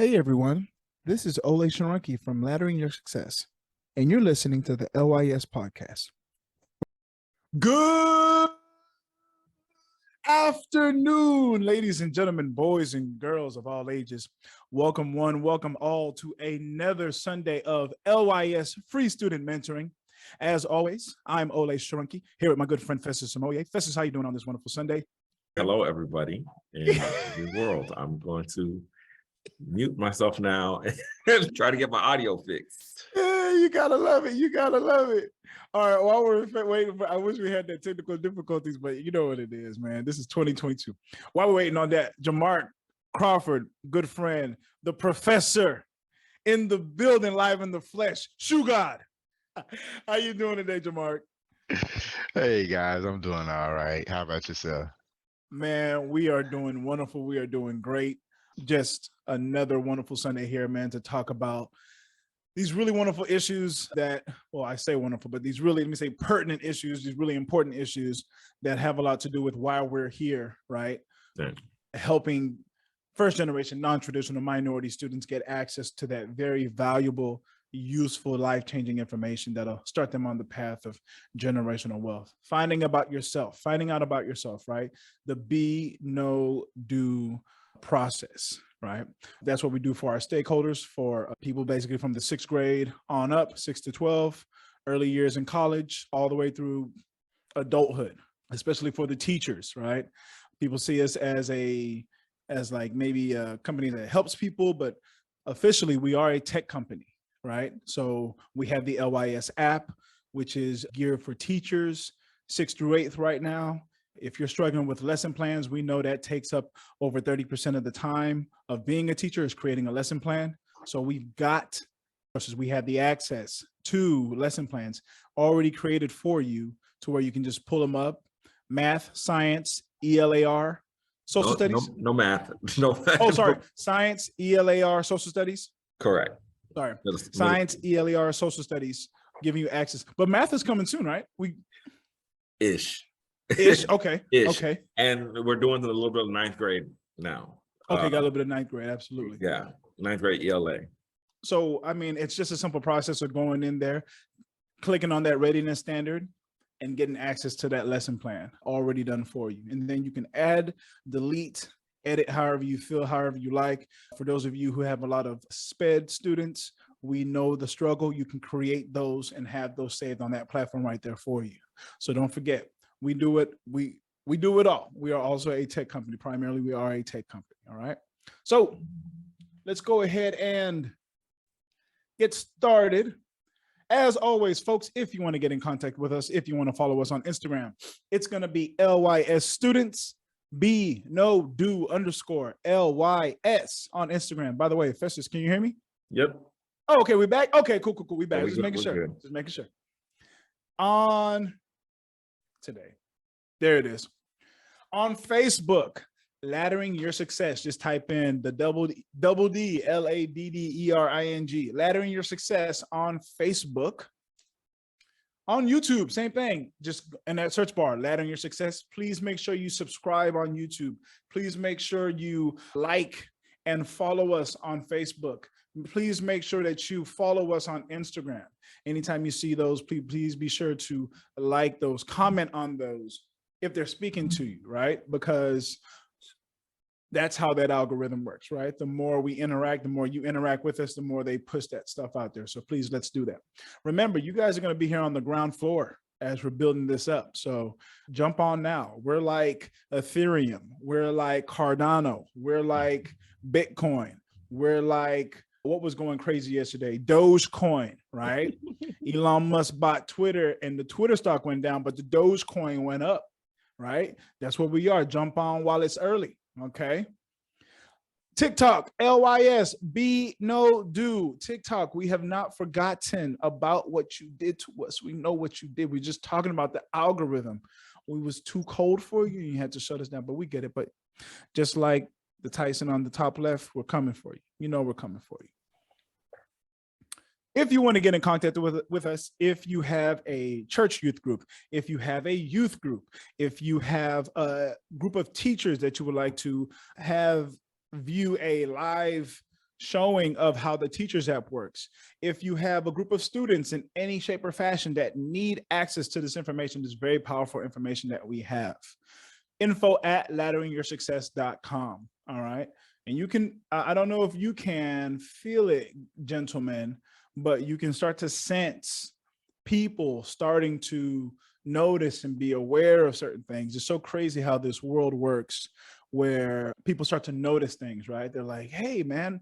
Hey everyone, this is Olay from Laddering Your Success, and you're listening to the LYS Podcast. Good afternoon, ladies and gentlemen, boys and girls of all ages. Welcome welcome all to another Sunday of LYS Free Student Mentoring. As always, I'm Olay here with my good friend Festus. Festus, how you doing on this wonderful Sunday? Hello, everybody in the world. I'm going to mute myself now and try to get my audio fixed. Yeah, you gotta love it. You gotta love it. All right, while we're waiting I wish we had that technical difficulties, but you know what it is, man. This is 2022. While we're waiting on that, Jamark Crawford, good friend, the professor in the building, live in the flesh. Shoe God. How you doing today, Jamark? Hey guys, I'm doing all right. How about yourself? Man, we are doing wonderful. We are doing great. Just another wonderful Sunday here, man, to talk about these really wonderful issues that, well, I say wonderful, but these really, let me say pertinent issues, these really important issues that have a lot to do with why we're here, right? Yeah. Helping first generation, non-traditional minority students get access to that very valuable, useful, life-changing information that'll start them on the path of generational wealth. Finding out about yourself, right? The be, know, do process, right? That's what we do for our stakeholders, for people basically from the 6th grade on up, 6 to 12, early years in college, all the way through adulthood, especially for the teachers, right? People see us as like maybe a company that helps people, but officially we are a tech company, right? So we have the LYS app, which is geared for teachers, 6th through 8th right now. If you're struggling with lesson plans, we know that takes up over 30% of the time of being a teacher is creating a lesson plan. So we have the access to lesson plans already created for you to where you can just pull them up. Math, science, ELAR, social studies. No math. No math. Oh, sorry. Science, ELAR, social studies. Correct. Sorry. Science, ELAR, social studies, giving you access. But math is coming soon, right? Ish. Okay. Ish. Okay. And we're doing a little bit of 9th grade now. Okay, got a little bit of 9th grade, absolutely. Yeah, 9th grade ELA. So, I mean, it's just a simple process of going in there, clicking on that readiness standard, and getting access to that lesson plan already done for you. And then you can add, delete, edit however you feel, however you like. For those of you who have a lot of SPED students, we know the struggle. You can create those and have those saved on that platform right there for you. So don't forget, we do it. We do it all. We are also a tech company. Primarily, we are a tech company. All right. So let's go ahead and get started. As always, folks, if you want to get in contact with us, if you want to follow us on Instagram, it's going to be LYS Students, _LYS on Instagram. By the way, Festus, can you hear me? Yep. Oh, okay, we back. Okay, cool. We back. Just making sure. On today, there it is. On Facebook, Laddering Your Success. Just type in the double D LADDERING. Laddering Your Success on Facebook. On YouTube, same thing. Just in that search bar, Laddering Your Success. Please make sure you subscribe on YouTube. Please make sure you like and follow us on Facebook. Please make sure that you follow us on Instagram. Anytime you see those, please be sure to like those, comment on those if they're speaking to you, right? Because that's how that algorithm works, right? The more we interact, the more you interact with us, the more they push that stuff out there. So please, let's do that. Remember, you guys are going to be here on the ground floor as we're building this up. So jump on now. We're like Ethereum. We're like Cardano. We're like Bitcoin. We're like, what was going crazy yesterday? Dogecoin, right? Elon Musk bought Twitter and the Twitter stock went down, but the Dogecoin went up, right? That's what we are. Jump on while it's early. Okay. TikTok, LYS, be, no, do. TikTok, we have not forgotten about what you did to us. We know what you did. We're just talking about the algorithm. We was too cold for you. You had to shut us down, but we get it. But just like the Tyson on the top left, we're coming for you. You know we're coming for you. If you want to get in contact with us, if you have a church youth group, if you have a youth group, if you have a group of teachers that you would like to have view a live showing of how the Teachers app works. If you have a group of students in any shape or fashion that need access to this information, this very powerful information that we have. info@latteringyoursuccess.com. All right. And you can, I don't know if you can feel it, gentlemen, but you can start to sense people starting to notice and be aware of certain things. It's so crazy how this world works, where people start to notice things, right? They're like, hey, man,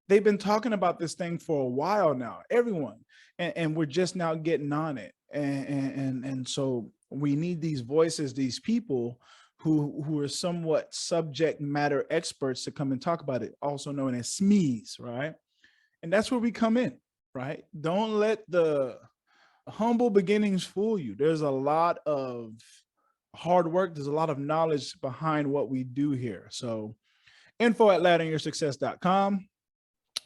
they've been talking about this thing for a while now, everyone, and we're just now getting on it. And so we need these voices, these people who are somewhat subject matter experts to come and talk about it, also known as SMEs, right? And that's where we come in, right? Don't let the humble beginnings fool you. There's a lot of hard work. There's a lot of knowledge behind what we do here. So info@latteringyoursuccess.com.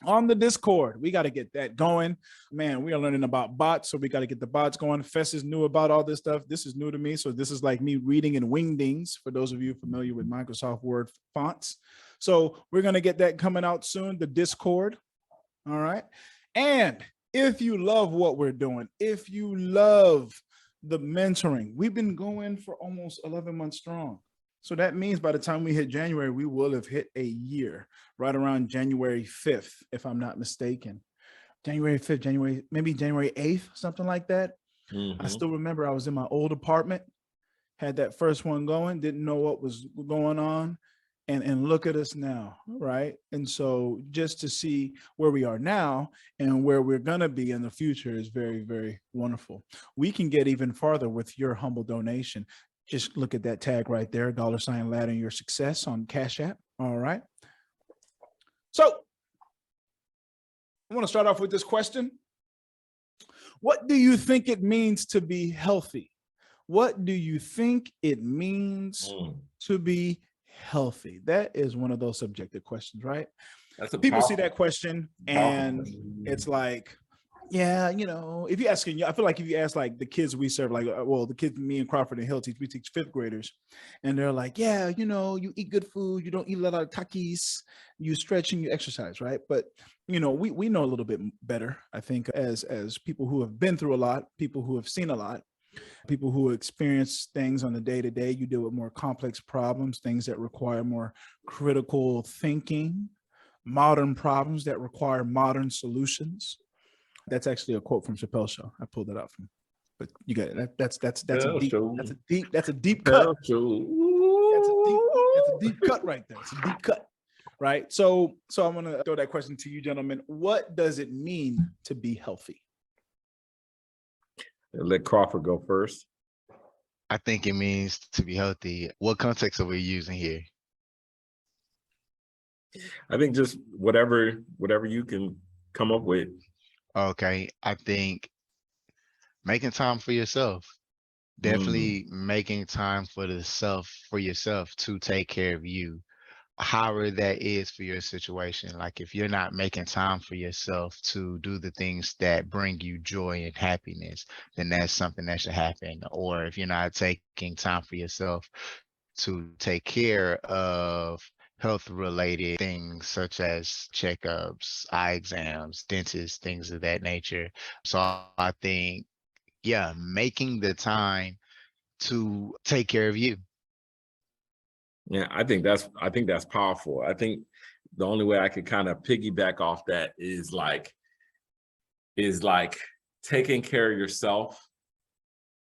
On the Discord, we got to get that going. Man, we are learning about bots, so we got to get the bots going. Festus knew about all this stuff. This is new to me, so this is like me reading in wingdings for those of you familiar with Microsoft Word fonts. So we're going to get that coming out soon, the Discord. All right. And if you love what we're doing, if you love the mentoring, we've been going for almost 11 months strong. So that means by the time we hit January, we will have hit a year, right around January 5th, if I'm not mistaken. January 5th, maybe January 8th, something like that. I still remember I was in my old apartment, had that first one going, didn't know what was going on. And look at us now, right? And so just to see where we are now and where we're going to be in the future is very, very wonderful. We can get even farther with your humble donation. Just look at that tag right there, $ Laddering Your Success on Cash App. All right. So I want to start off with this question. What do you think it means to be healthy? What do you think it means to be healthy? That is one of those subjective questions, right? People see that question and it's like, yeah, you know, if you ask, I feel like if you ask like the kids we serve, like, well, the kids, me and Crawford and Hill teach, we teach 5th graders, and they're like, yeah, you know, you eat good food, you don't eat a lot of Takis, you stretch and you exercise, right? But, you know, we know a little bit better, I think, as people who have been through a lot, people who have seen a lot, people who experience things on the day-to-day. You deal with more complex problems, things that require more critical thinking, modern problems that require modern solutions. That's actually a quote from Chappelle's Show. I pulled that out from, but you got it. That's a deep cut. That's a deep cut right there. It's a deep cut, right? So I'm gonna throw that question to you, gentlemen. What does it mean to be healthy? Let Crawford go first. I think it means to be healthy. What context are we using here? I think just whatever you can come up with. Okay, I think making time for yourself. Definitely making time for yourself to take care of you, however that is for your situation. Like if you're not making time for yourself to do the things that bring you joy and happiness, then that's something that should happen. Or if you're not taking time for yourself to take care of health-related things such as checkups, eye exams, dentists, things of that nature. So I think, yeah, making the time to take care of you. Yeah, I think that's powerful. I think the only way I could kind of piggyback off that is like taking care of yourself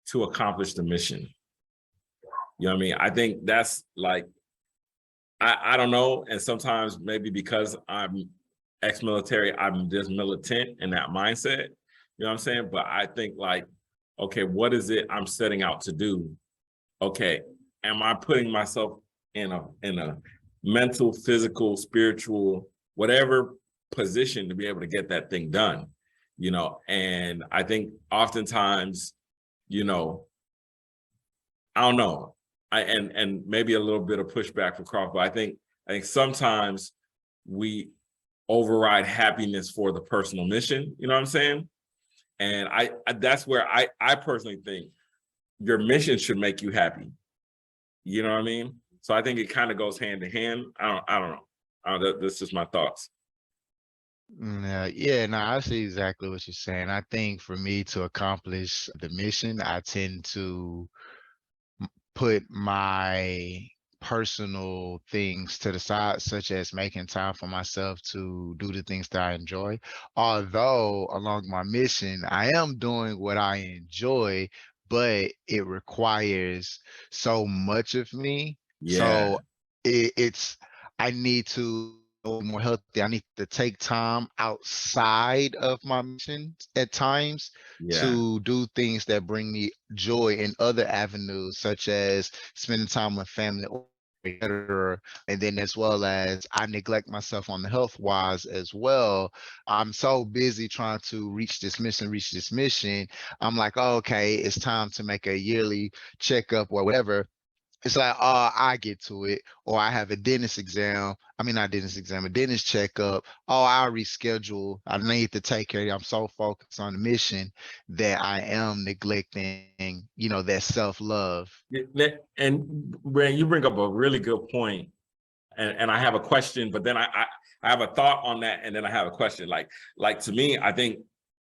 to accomplish the mission. You know what I mean? I think that's like, I don't know. And sometimes maybe because I'm ex-military, I'm just militant in that mindset. You know what I'm saying? But I think like, okay, what is it I'm setting out to do? Okay, am I putting myself in a mental, physical, spiritual, whatever position to be able to get that thing done? You know, and I think oftentimes, you know, I don't know. And maybe a little bit of pushback for Crawford, but I think sometimes we override happiness for the personal mission. You know what I'm saying? And I that's where I personally think your mission should make you happy. You know what I mean? So I think it kind of goes hand to hand. I don't know. That's just my thoughts. Yeah, no, I see exactly what you're saying. I think for me to accomplish the mission, I tend to put my personal things to the side, such as making time for myself to do the things that I enjoy. Although along my mission, I am doing what I enjoy, but it requires so much of me. Yeah, So it's I need to be more healthy. I need to take time outside of my mission at times yeah. to do things that bring me joy in other avenues, such as spending time with family, or etc. And then as well as I neglect myself on the health wise as well. I'm so busy trying to reach this mission. I'm like, oh, okay, it's time to make a yearly checkup or whatever. It's like, oh, I get to it, or I have a dentist exam. I mean, not dentist exam, a dentist checkup. Oh, I'll reschedule. I need to take care of it. I'm so focused on the mission that I am neglecting, that self-love. And Brand, you bring up a really good point, and I have a question, but then I have a thought on that, and then I have a question. Like to me, I think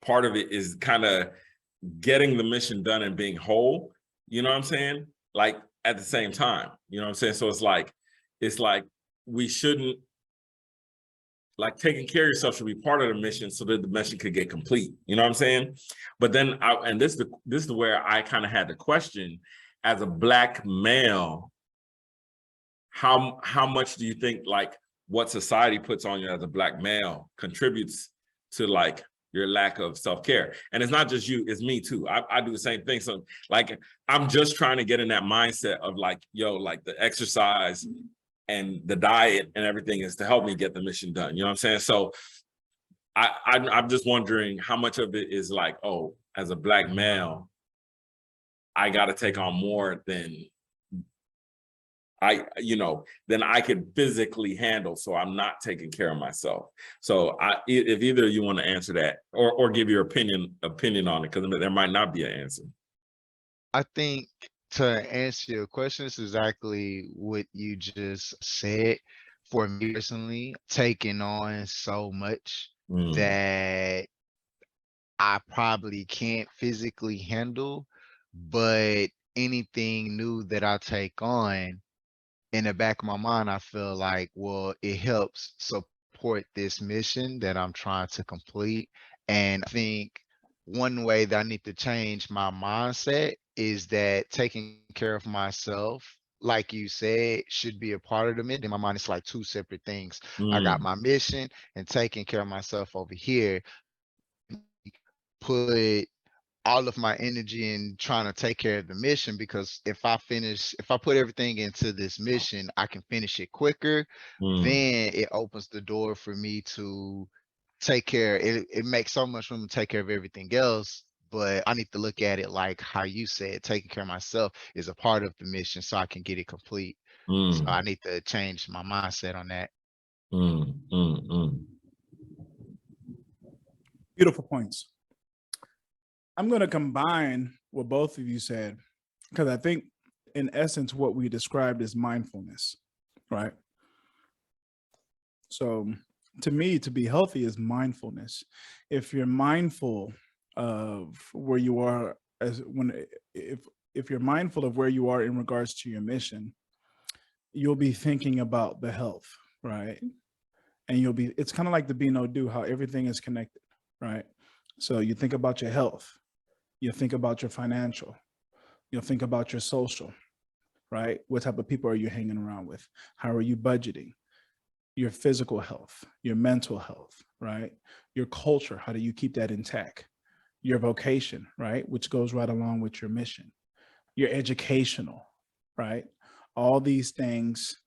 part of it is kind of getting the mission done and being whole. You know what I'm saying? Like at the same time, you know what I'm saying? So it's like we shouldn't, like, taking care of yourself should be part of the mission so that the mission could get complete. You know what I'm saying? But then and this is where I kind of had the question, as a Black male, how much do you think, like, what society puts on you as a Black male contributes to, like, your lack of self-care? And it's not just you, it's me too. I do the same thing. So, like, I'm just trying to get in that mindset of, like, yo, like, the exercise and the diet and everything is to help me get the mission done. You know what I'm saying? So I'm just wondering how much of it is like, oh, as a Black male, I got to take on more than than I could physically handle. So I'm not taking care of myself. So if either of you want to answer that, or give your opinion on it, because there might not be an answer. I think to answer your question, it's exactly what you just said. For me personally, taking on so much Mm, that I probably can't physically handle, but anything new that I take on, in the back of my mind, I feel like, well, it helps support this mission that I'm trying to complete. And I think one way that I need to change my mindset is that taking care of myself, like you said, should be a part of the mission. In my mind, it's like two separate things. I got mm, my mission and taking care of myself over here. Put all of my energy in trying to take care of the mission, because if I put everything into this mission, I can finish it quicker. mm, Then it opens the door for me to take care. It makes so much room to take care of everything else. But I need to look at it like how you said, taking care of myself is a part of the mission so I can get it complete. So I mm, need to change my mindset on that. mm. Beautiful points. I'm going to combine what both of you said, because I think in essence, what we described is mindfulness, right? So to me, to be healthy is mindfulness. If you're mindful of where you are, if you're mindful of where you are in regards to your mission, you'll be thinking about the health, right? And it's kind of like the be no do, how everything is connected, right? So you think about your health, you think about your financial, you'll think about your social, right? What type of people are you hanging around with? How are you budgeting? Your physical health, your mental health, right? Your culture, how do you keep that intact? Your vocation, right? Which goes right along with your mission. Your educational, right? All these things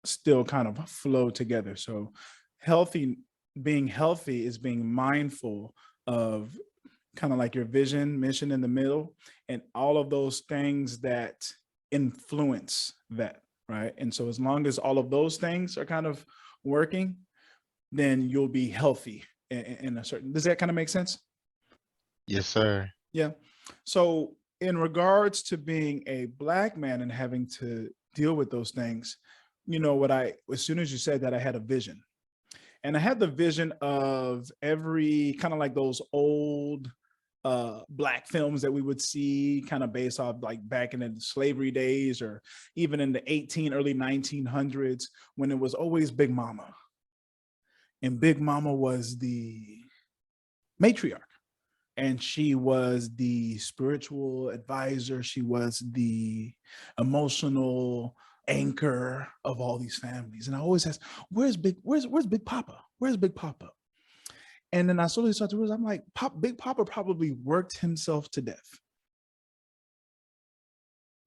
still kind of flow together. So being healthy is being mindful of kind of like your vision, mission in the middle, and all of those things that influence that, right? And so as long as all of those things are kind of working, then you'll be healthy in a certain, does that kind of make sense? Yes, sir. Yeah. So in regards to being a Black man and having to deal with those things, as soon as you said that, I had a vision. And I had the vision of every kind of like those old Black films that we would see kind of based off like back in the slavery days or even in the early 1900s when it was always Big Mama. And Big Mama was the matriarch. And she was the spiritual advisor. She was the emotional anchor of all these families. And I always ask, where's Big Papa? Where's Big Papa? And then I slowly started to realize, I'm like, Big Papa probably worked himself to death.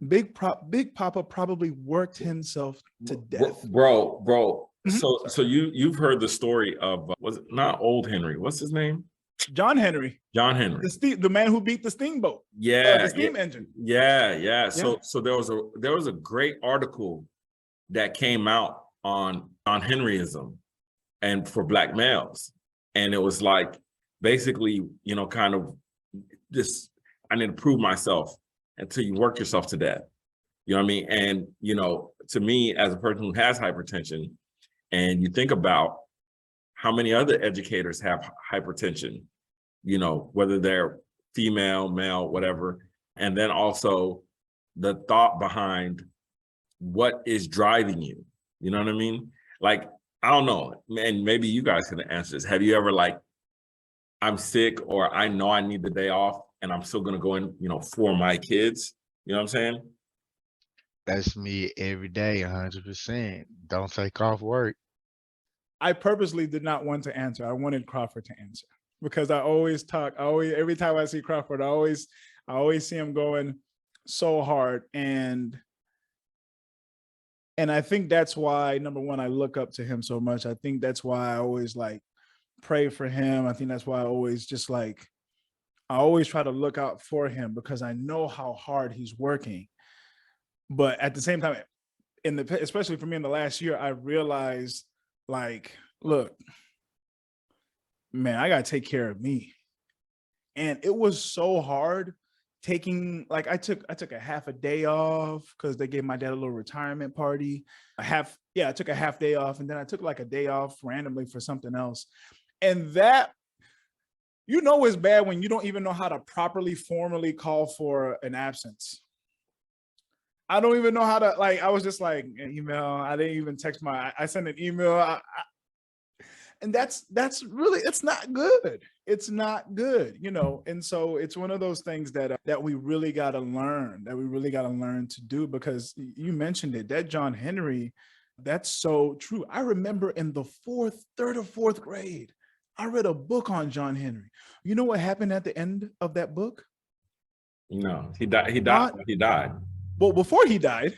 Big Papa probably worked himself to death. Bro. Mhm. So you've heard the story of, was it not Old Henry? What's his name? John Henry. John Henry. The man who beat the steamboat. Yeah. The steam engine. Yeah. So there was a great article that came out on Henryism and for Black males. And it was like, basically, you know, kind of just, I need to prove myself until you work yourself to death. You know what I mean? And, you know, to me, as a person who has hypertension, and you think about how many other educators have hypertension, you know, whether they're female, male, whatever. And then also the thought behind what is driving you. You know what I mean? Like, I don't know, and maybe you guys can answer this. Have you ever like, I'm sick or I know I need the day off and I'm still gonna go in, you know, for my kids? You know what I'm saying? That's me every day, 100%. Don't take off work. I purposely did not want to answer. I wanted Crawford to answer because every time I see Crawford, I always see him going so hard. And I think that's why, number one, I look up to him so much. I think that's why I always like pray for him. I think that's why I always try to look out for him because I know how hard he's working. But at the same time, especially for me in the last year, I realized like, look, man, I got to take care of me. And it was so hard taking, like, I took a half a day off because they gave my dad a little retirement party. I took a half day off, and then I took like a day off randomly for something else. And that, you know, is bad when you don't even know how to properly formally call for an absence. I don't even know how to, like, I was just like, an email. I didn't even text I sent an email. And that's really, it's not good. It's not good, you know? And so it's one of those things that we really got to learn, to do, because you mentioned it, that John Henry, that's so true. I remember in the third or fourth grade, I read a book on John Henry. You know what happened at the end of that book? No, he died. Well, before he died,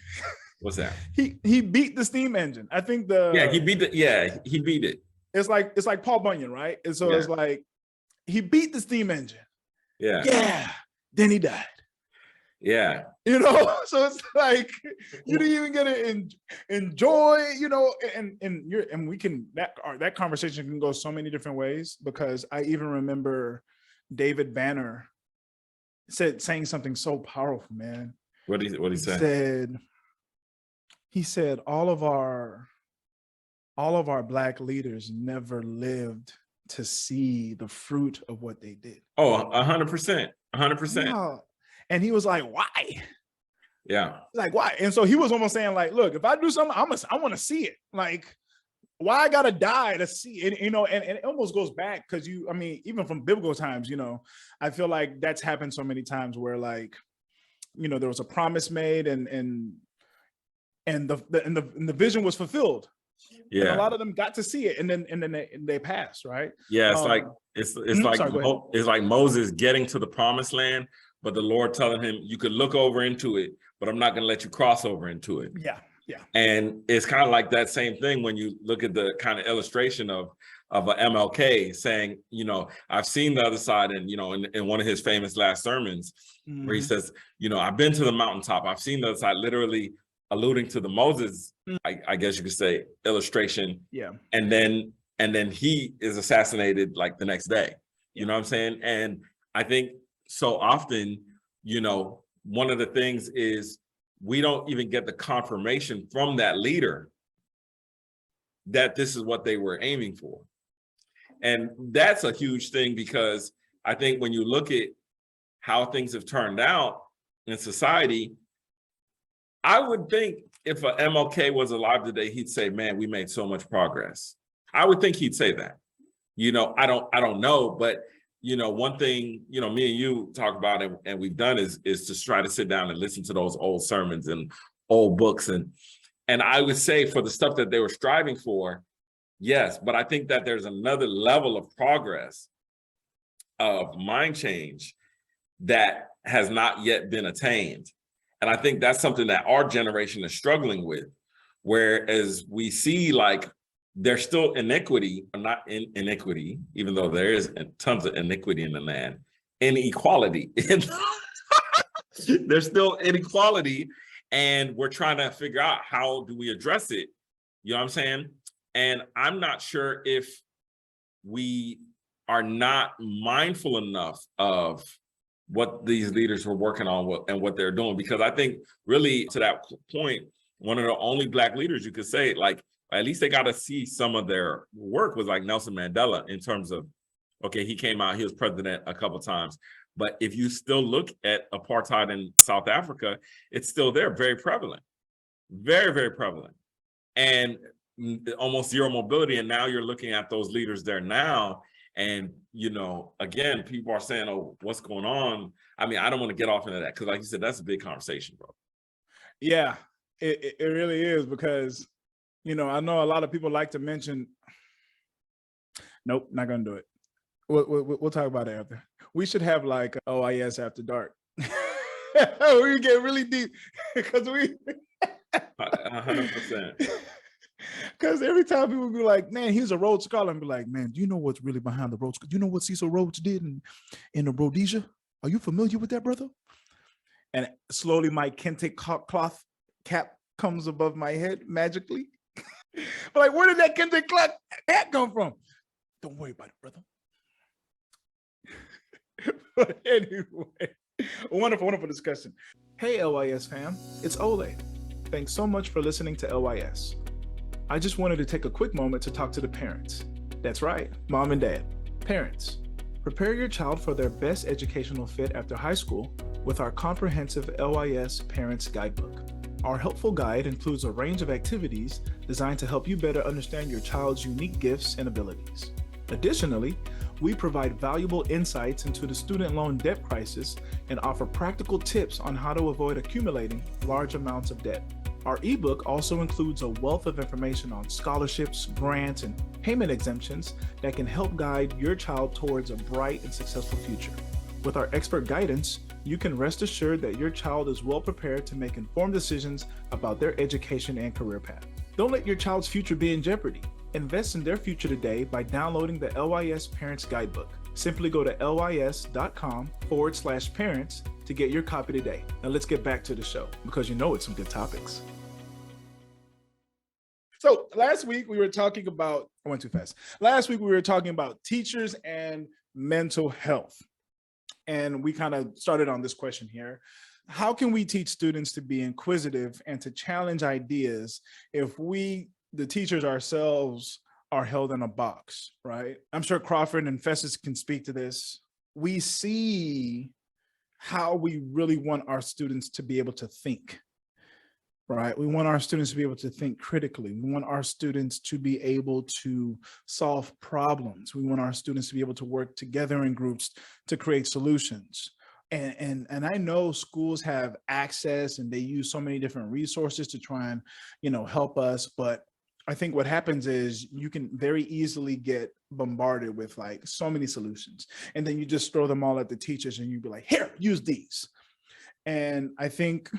what's that? He beat the steam engine. I think he beat it. It's like Paul Bunyan, right? And so it's like he beat the steam engine. Yeah. Then he died. Yeah. You know, so it's like you didn't even get to enjoy, you know, and we can that conversation can go so many different ways, because I even remember David Banner saying something so powerful, man. What did he say? He said all of our Black leaders never lived to see the fruit of what they did. Oh, 100%. 100%. And he was like, why? Yeah. Like, why? And so he was almost saying like, look, if I do something, I want to see it. Like, why I gotta die to see it, you know? And it almost goes back because even from biblical times, you know, I feel like that's happened so many times where, like, you know, there was a promise made and the vision was fulfilled. Yeah, and a lot of them got to see it, and then they passed, right? Yeah, it's like Moses getting to the promised land, but the Lord telling him, you could look over into it, but I'm not going to let you cross over into it. Yeah. And it's kind of like that same thing when you look at the kind of illustration of a MLK saying, you know, I've seen the other side, and, you know, in one of his famous last sermons, where he says, you know, I've been to the mountaintop, I've seen the other side, literally alluding to the Moses, I guess you could say, illustration. Yeah. And then he is assassinated like the next day. You know what I'm saying? And I think so often, you know, one of the things is we don't even get the confirmation from that leader that this is what they were aiming for. And that's a huge thing, because I think when you look at how things have turned out in society, I would think if a MLK was alive today, he'd say, man, we made so much progress. I would think he'd say that. I don't know, but one thing, me and you talk about and we've done is to try to sit down and listen to those old sermons and old books. And I would say for the stuff that they were striving for, yes, but I think that there's another level of progress, of mind change, that has not yet been attained. And I think that's something that our generation is struggling with, whereas we see like there's still iniquity, not iniquity, even though there is tons of iniquity in the land, inequality. There's still inequality, and we're trying to figure out how do we address it. You know what I'm saying? And I'm not sure if we are not mindful enough of what these leaders were working on and what they're doing. Because I think really to that point, one of the only Black leaders you could say, like, at least they got to see some of their work, was like Nelson Mandela, in terms of, okay, he came out, he was president a couple of times. But if you still look at apartheid in South Africa, it's still there, very prevalent, very, very prevalent. And almost zero mobility. And now you're looking at those leaders there now. And, again, people are saying, oh, what's going on? I mean, I don't want to get off into that, because like you said, that's a big conversation, bro. Yeah, it really is, because, I know a lot of people like to mention, nope, not going to do it. We'll talk about it after. We should have like LYS After Dark. We get really deep, because 100%. Because every time people be like, man, he's a Rhodes Scholar, and be like, man, do you know what's really behind the Rhodes? Do you know what Cecil Rhodes did in the Rhodesia? Are you familiar with that, brother? And slowly my kente cloth cap comes above my head magically. But like, where did that kente cloth hat come from? Don't worry about it, brother. But anyway, wonderful discussion. Hey, LYS fam, it's Olay. Thanks so much for listening to LYS. I just wanted to take a quick moment to talk to the parents. That's right, mom and dad. Parents, prepare your child for their best educational fit after high school with our comprehensive LYS Parents Guidebook. Our helpful guide includes a range of activities designed to help you better understand your child's unique gifts and abilities. Additionally, we provide valuable insights into the student loan debt crisis and offer practical tips on how to avoid accumulating large amounts of debt. Our ebook also includes a wealth of information on scholarships, grants, and payment exemptions that can help guide your child towards a bright and successful future. With our expert guidance, you can rest assured that your child is well prepared to make informed decisions about their education and career path. Don't let your child's future be in jeopardy. Invest in their future today by downloading the LYS Parents Guidebook. Simply go to lys.com/parents to get your copy today. Now let's get back to the show, because it's some good topics. So last week we were talking about, I went too fast. Last week we were talking about teachers and mental health. And we kind of started on this question here. How can we teach students to be inquisitive and to challenge ideas if we, the teachers ourselves, are held in a box, right? I'm sure Crawford and Festus can speak to this. We see how we really want our students to be able to think, right? We want our students to be able to think critically. We want our students to be able to solve problems. We want our students to be able to work together in groups to create solutions. And I know schools have access and they use so many different resources to try and, help us. But I think what happens is you can very easily get bombarded with like so many solutions. And then you just throw them all at the teachers and you'd be like, here, use these. And I think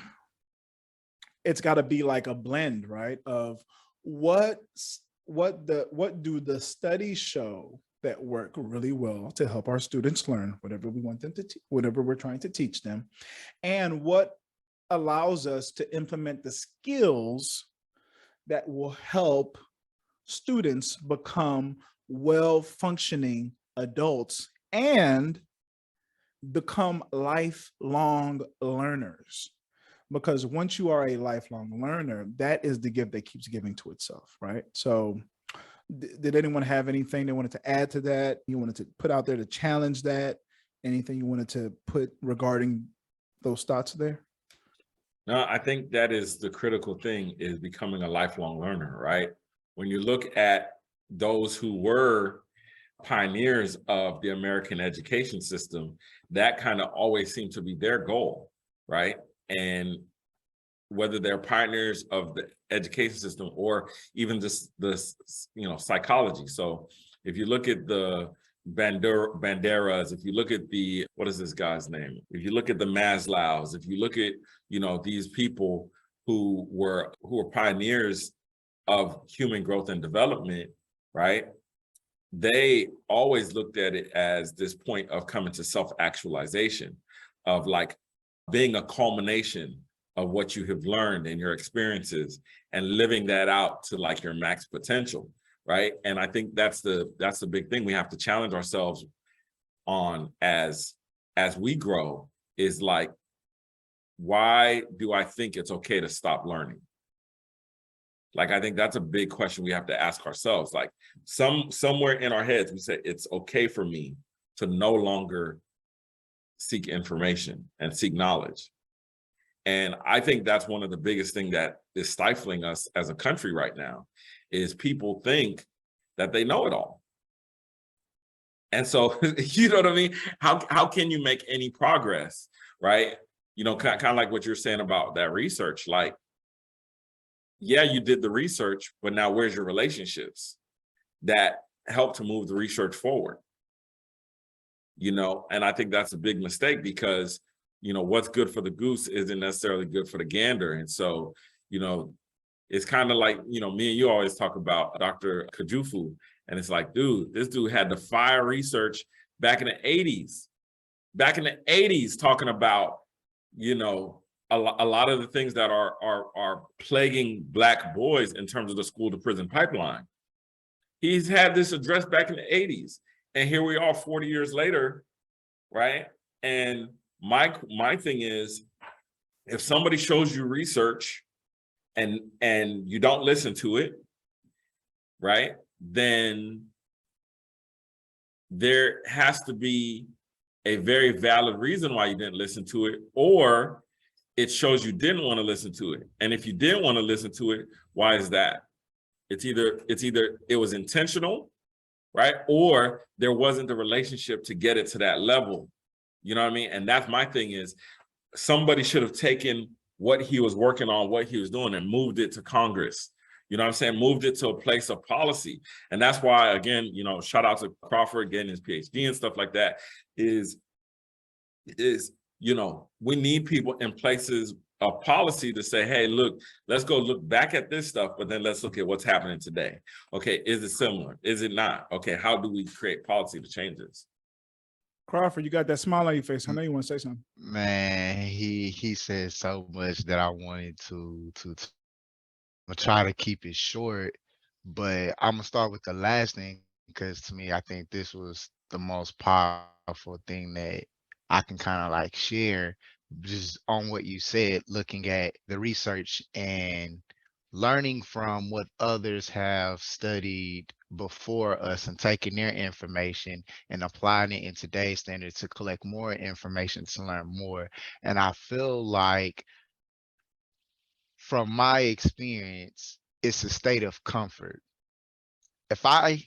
it's got to be like a blend, right? Of what do the studies show that work really well to help our students learn whatever we want them to whatever we're trying to teach them, and what allows us to implement the skills that will help students become well-functioning adults and become lifelong learners. Because once you are a lifelong learner, that is the gift that keeps giving to itself, right? So Did anyone have anything they wanted to add to that? You wanted to put out there to challenge that? Anything you wanted to put regarding those thoughts there? No, I think that is the critical thing, is becoming a lifelong learner, right? When you look at those who were pioneers of the American education system, that kind of always seemed to be their goal, right? And whether they're pioneers of the education system or even just the psychology. So if you look at the Banderas, if you look at the, what is this guy's name? If you look at the Maslows, if you look at, these people who were pioneers of human growth and development, right? They always looked at it as this point of coming to self-actualization, of like being a culmination of what you have learned in your experiences and living that out to like your max potential, right? And I think that's the big thing we have to challenge ourselves on as we grow, is like, why do I think it's okay to stop learning? Like, I think that's a big question we have to ask ourselves. Like, somewhere in our heads, we say it's okay for me to no longer seek information and seek knowledge. And I think that's one of the biggest things that is stifling us as a country right now, is people think that they know it all. And so, you know what I mean? How can you make any progress, right? Kind of like what you're saying about that research. Like, yeah, you did the research, but now where's your relationships that help to move the research forward? And I think that's a big mistake, because what's good for the goose isn't necessarily good for the gander. And so, it's kind of like, me and you always talk about Dr. Kajufu, and it's like, dude, this dude had the fire research back in the 80s, talking about, a lot of the things that are plaguing Black boys in terms of the school to prison pipeline. He's had this addressed back in the 80s. And here we are 40 years later, right? And my thing is, if somebody shows you research and you don't listen to it, right, then there has to be a very valid reason why you didn't listen to it, or it shows you didn't want to listen to it. And if you didn't want to listen to it, why is that? It's either it was intentional, right? Or there wasn't the relationship to get it to that level. You know what I mean? And that's my thing, is somebody should have taken what he was working on, what he was doing, and moved it to Congress. You know what I'm saying? Moved it to a place of policy. And that's why, again, shout out to Crawford getting his PhD and stuff like that, is we need people in places of policy to say, hey, look, let's go look back at this stuff, but then let's look at what's happening today. Okay, is it similar? Is it not? Okay, how do we create policy to change this? Crawford, you got that smile on your face. I know you want to say something. Man, he said so much that I wanted to try to keep it short, but I'm gonna start with the last thing, because to me, I think this was the most powerful thing that I can kind of like share, just on what you said, looking at the research and learning from what others have studied before us and taking their information and applying it in today's standards to collect more information to learn more. And I feel like, from my experience, it's a state of comfort. If I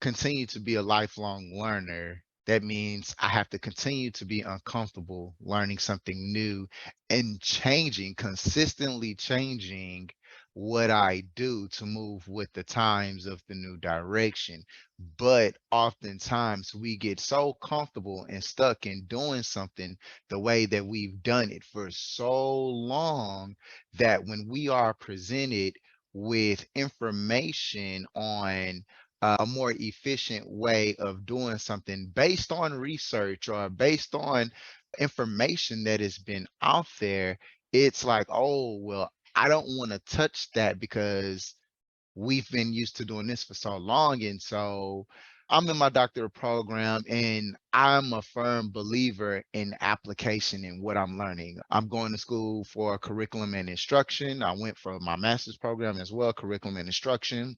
continue to be a lifelong learner, that means I have to continue to be uncomfortable learning something new and consistently changing what I do to move with the times of the new direction. But oftentimes we get so comfortable and stuck in doing something the way that we've done it for so long, that when we are presented with information on a more efficient way of doing something based on research or based on information that has been out there, it's like, oh, well, I don't want to touch that because we've been used to doing this for so long. And so I'm in my doctorate program, and I'm a firm believer in application in what I'm learning. I'm going to school for curriculum and instruction. I went for my master's program as well, curriculum and instruction.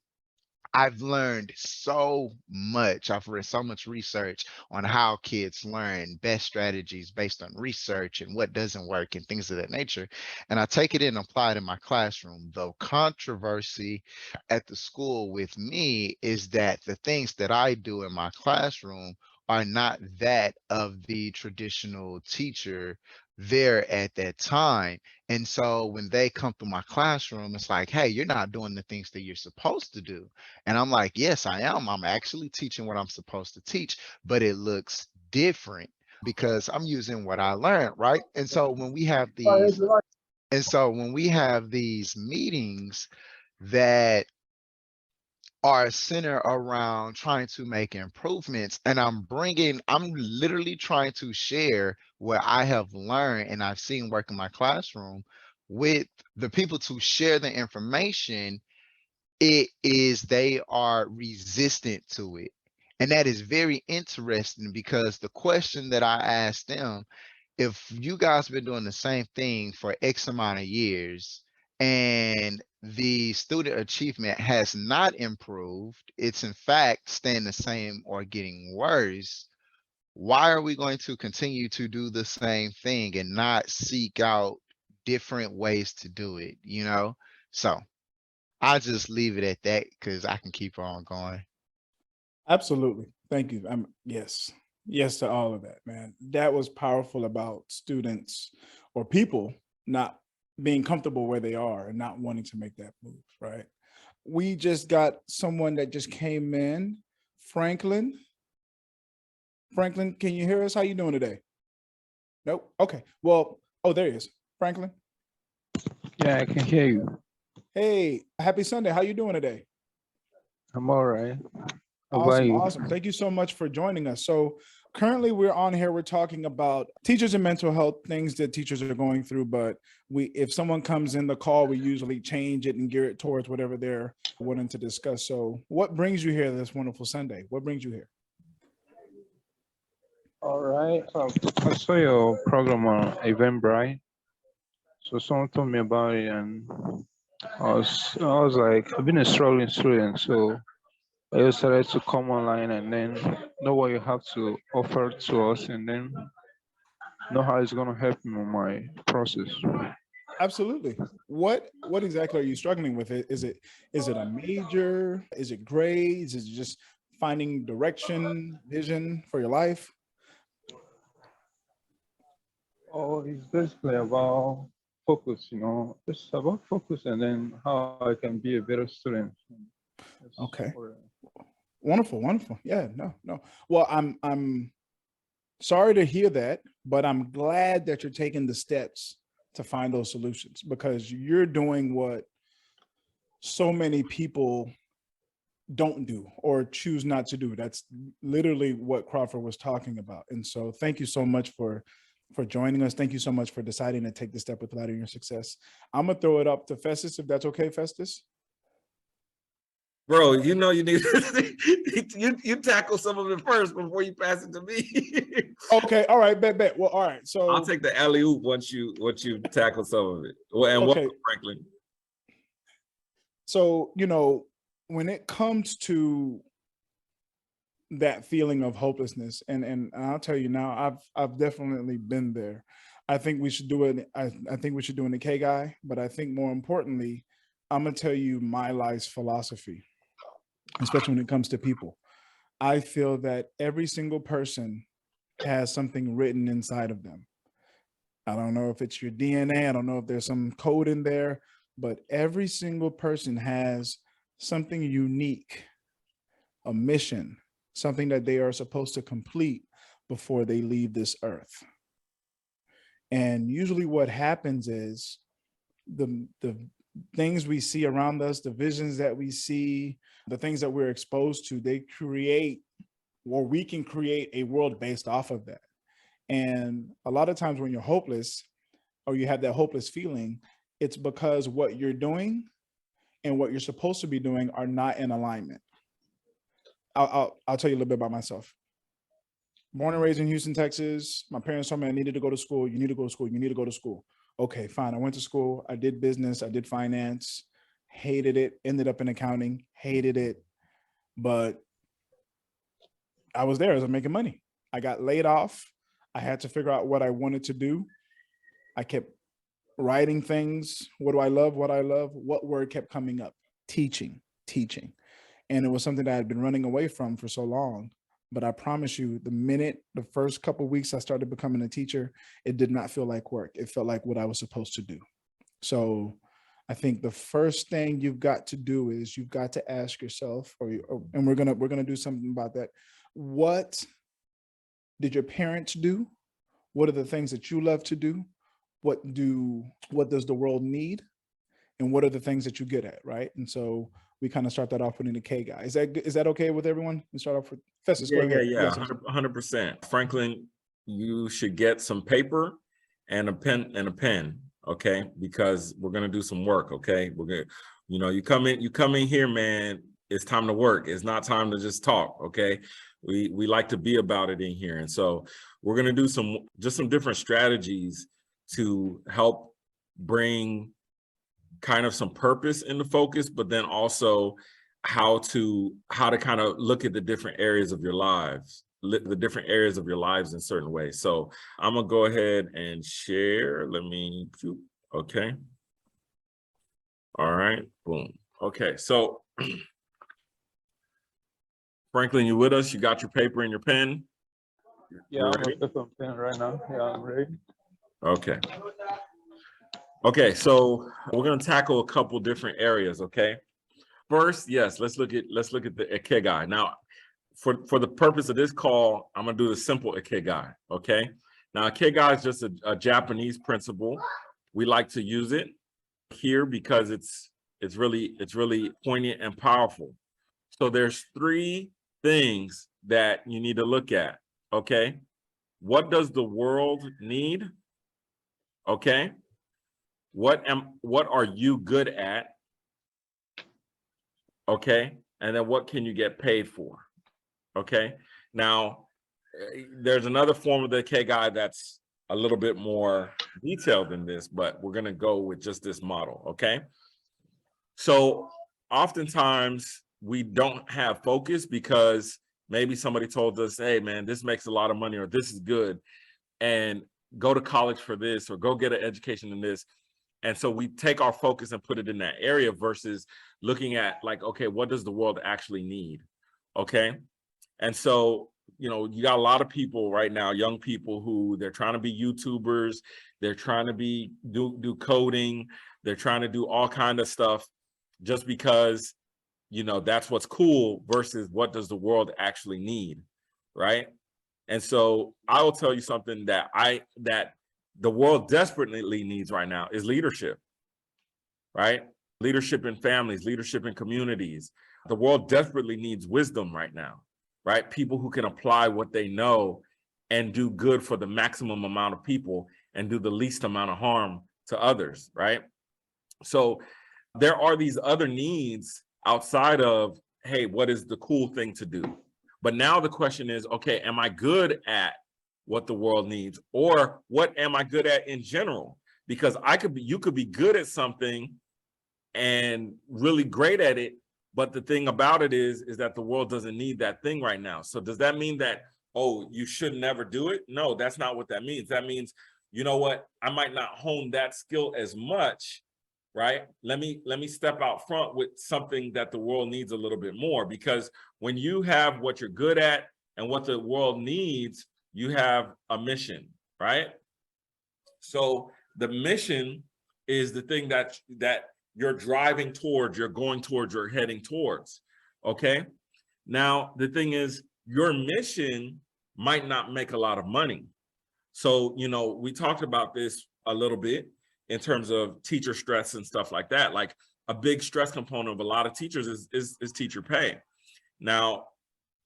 I've learned so much. I've read so much research on how kids learn, best strategies based on research and what doesn't work and things of that nature. And I take it in and apply it in my classroom. Though controversy at the school with me is that the things that I do in my classroom are not that of the traditional teacher there at that time. And so when they come through my classroom, it's like, hey, you're not doing the things that you're supposed to do. And I'm like, yes, I am. I'm actually teaching what I'm supposed to teach, but it looks different because I'm using what I learned, right? And so when we have these, and so when we have these meetings that are centered around trying to make improvements, and I'm literally trying to share what I have learned and I've seen work in my classroom with the people to share the information, it is they are resistant to it. And that is very interesting because the question that I asked them, if you guys been doing the same thing for X amount of years and the student achievement has not improved, it's in fact staying the same or getting worse, why are we going to continue to do the same thing and not seek out different ways to do it, you know? So I'll just leave it at that because I can keep on going. Absolutely. Thank you. Yes. Yes to all of that, man. That was powerful about students or people not being comfortable where they are and not wanting to make that move, right? We just got someone that just came in, Franklin. Franklin, can you hear us? How you doing today? Nope. Okay. Well, oh, there he is. Franklin. Yeah, I can hear you. Hey, happy Sunday. How you doing today? I'm all right. How about Awesome, you? awesome. Thank you so much for joining us. So currently we're on here, we're talking about teachers and mental health, things that teachers are going through, but if someone comes in the call, we usually change it and gear it towards whatever they're wanting to discuss. So what brings you here this wonderful Sunday? What brings you here? All right. I saw your program on Eventbrite. So someone told me about it, and I was like, I've been a struggling student, so I decided to come online and then know what you have to offer to us, and then know how it's gonna help me on my process. Absolutely. What exactly are you struggling with? Is it a major? Is it grades? Is it just finding direction, vision for your life? Oh, it's basically about focus, It's about focus and then how I can be a better student. That's Okay. what Wonderful, wonderful. Yeah, no. Well, I'm sorry to hear that, but I'm glad that you're taking the steps to find those solutions because you're doing what so many people don't do or choose not to do. That's literally what Crawford was talking about. And so thank you so much for joining us. Thank you so much for deciding to take the step with Lighting Your Success. I'm gonna throw it up to Festus, if that's okay, Festus. Bro, you know you need you tackle some of it first before you pass it to me. Okay, all right, bet. Well, all right. So I'll take the alley-oop once you tackle some of it. Well, and okay. welcome, Franklin. So, when it comes to that feeling of hopelessness, and I'll tell you now, I've definitely been there. I think we should do it. I think we should do an K guy, but I think more importantly, I'm gonna tell you my life's philosophy, especially when it comes to people. I feel that every single person has something written inside of them. I don't know if it's your DNA. I don't know if there's some code in there, but every single person has something unique, a mission, something that they are supposed to complete before they leave this earth. And usually what happens is the things we see around us, the visions that we see, the things that we're exposed to, they create, or we can create a world based off of that. And a lot of times when you're hopeless or you have that hopeless feeling, it's because what you're doing and what you're supposed to be doing are not in alignment. I'll tell you a little bit about myself. Born and raised in Houston, Texas. My parents told me I needed to go to school. You need to go to school. You need to go to school. Okay, fine. I went to school. I did business. I did finance. Hated it. Ended up in accounting. Hated it. but I was there. I was making money. I got laid off. I had to figure out what I wanted to do. I kept writing things. What do I love? What I love? What word kept coming up? Teaching. And it was something that I had been running away from for so long. But I promise you, the first couple of weeks I started becoming a teacher, it did not feel like work. It felt like what I was supposed to do. So I think the first thing you've got to do is you've got to ask yourself, and we're gonna do something about that. What did your parents do? What are the things that you love to do? What does the world need? And what are the things that you're good at, right? And so we kind of start that off with the K guy. Is that okay with everyone? We start off with Festus. Yeah, 100%. Franklin, you should get some paper and a pen, okay? Because we're gonna do some work, okay? We're gonna, you come in here, man. It's time to work. It's not time to just talk, okay? We like to be about it in here, and so we're gonna do some different strategies to help bring kind of some purpose in the focus, but then also how to kind of look at the different areas of your lives, in certain ways. So I'm gonna go ahead and share. Okay. All right, boom. Okay, so Franklin, you with us? You got your paper and your pen? Yeah, I'm on paper and pen right now. Yeah, I'm ready. Okay. Okay, so we're gonna tackle a couple different areas, okay? First, yes, let's look at the ikigai. Now, for the purpose of this call, I'm gonna do the simple ikigai, okay? Now, ikigai is just a Japanese principle. We like to use it here because it's really poignant and powerful. So there's 3 things that you need to look at, okay? What does the world need? Okay. What are you good at? Okay. And then what can you get paid for? Okay. Now, there's another form of the ikigai that's a little bit more detailed than this, but we're going to go with just this model. Okay. So oftentimes we don't have focus because maybe somebody told us, hey man, this makes a lot of money, or this is good, and go to college for this, or go get an education in this. And so we take our focus and put it in that area versus looking at like, okay, what does the world actually need? Okay. And so, you got a lot of people right now, young people who they're trying to be YouTubers. They're trying to do coding. They're trying to do all kind of stuff just because, that's what's cool versus what does the world actually need. Right. And so I will tell you something that the world desperately needs right now is leadership, right? Leadership in families, leadership in communities. The world desperately needs wisdom right now, right? People who can apply what they know and do good for the maximum amount of people and do the least amount of harm to others, right? So there are these other needs outside of, hey, what is the cool thing to do? But now the question is, okay, am I good at what the world needs, or what am I good at in general? Because you could be good at something and really great at it, but the thing about it is that the world doesn't need that thing right now. So does that mean that, oh, you should never do it? No, that's not what that means. That means, you know what, I might not hone that skill as much, right? Let me step out front with something that the world needs a little bit more, because when you have what you're good at and what the world needs, you have a mission, right? So the mission is the thing that you're driving towards, you're going towards, you're heading towards, okay? Now, the thing is, your mission might not make a lot of money. So, we talked about this a little bit in terms of teacher stress and stuff like that. Like a big stress component of a lot of teachers is teacher pay. Now,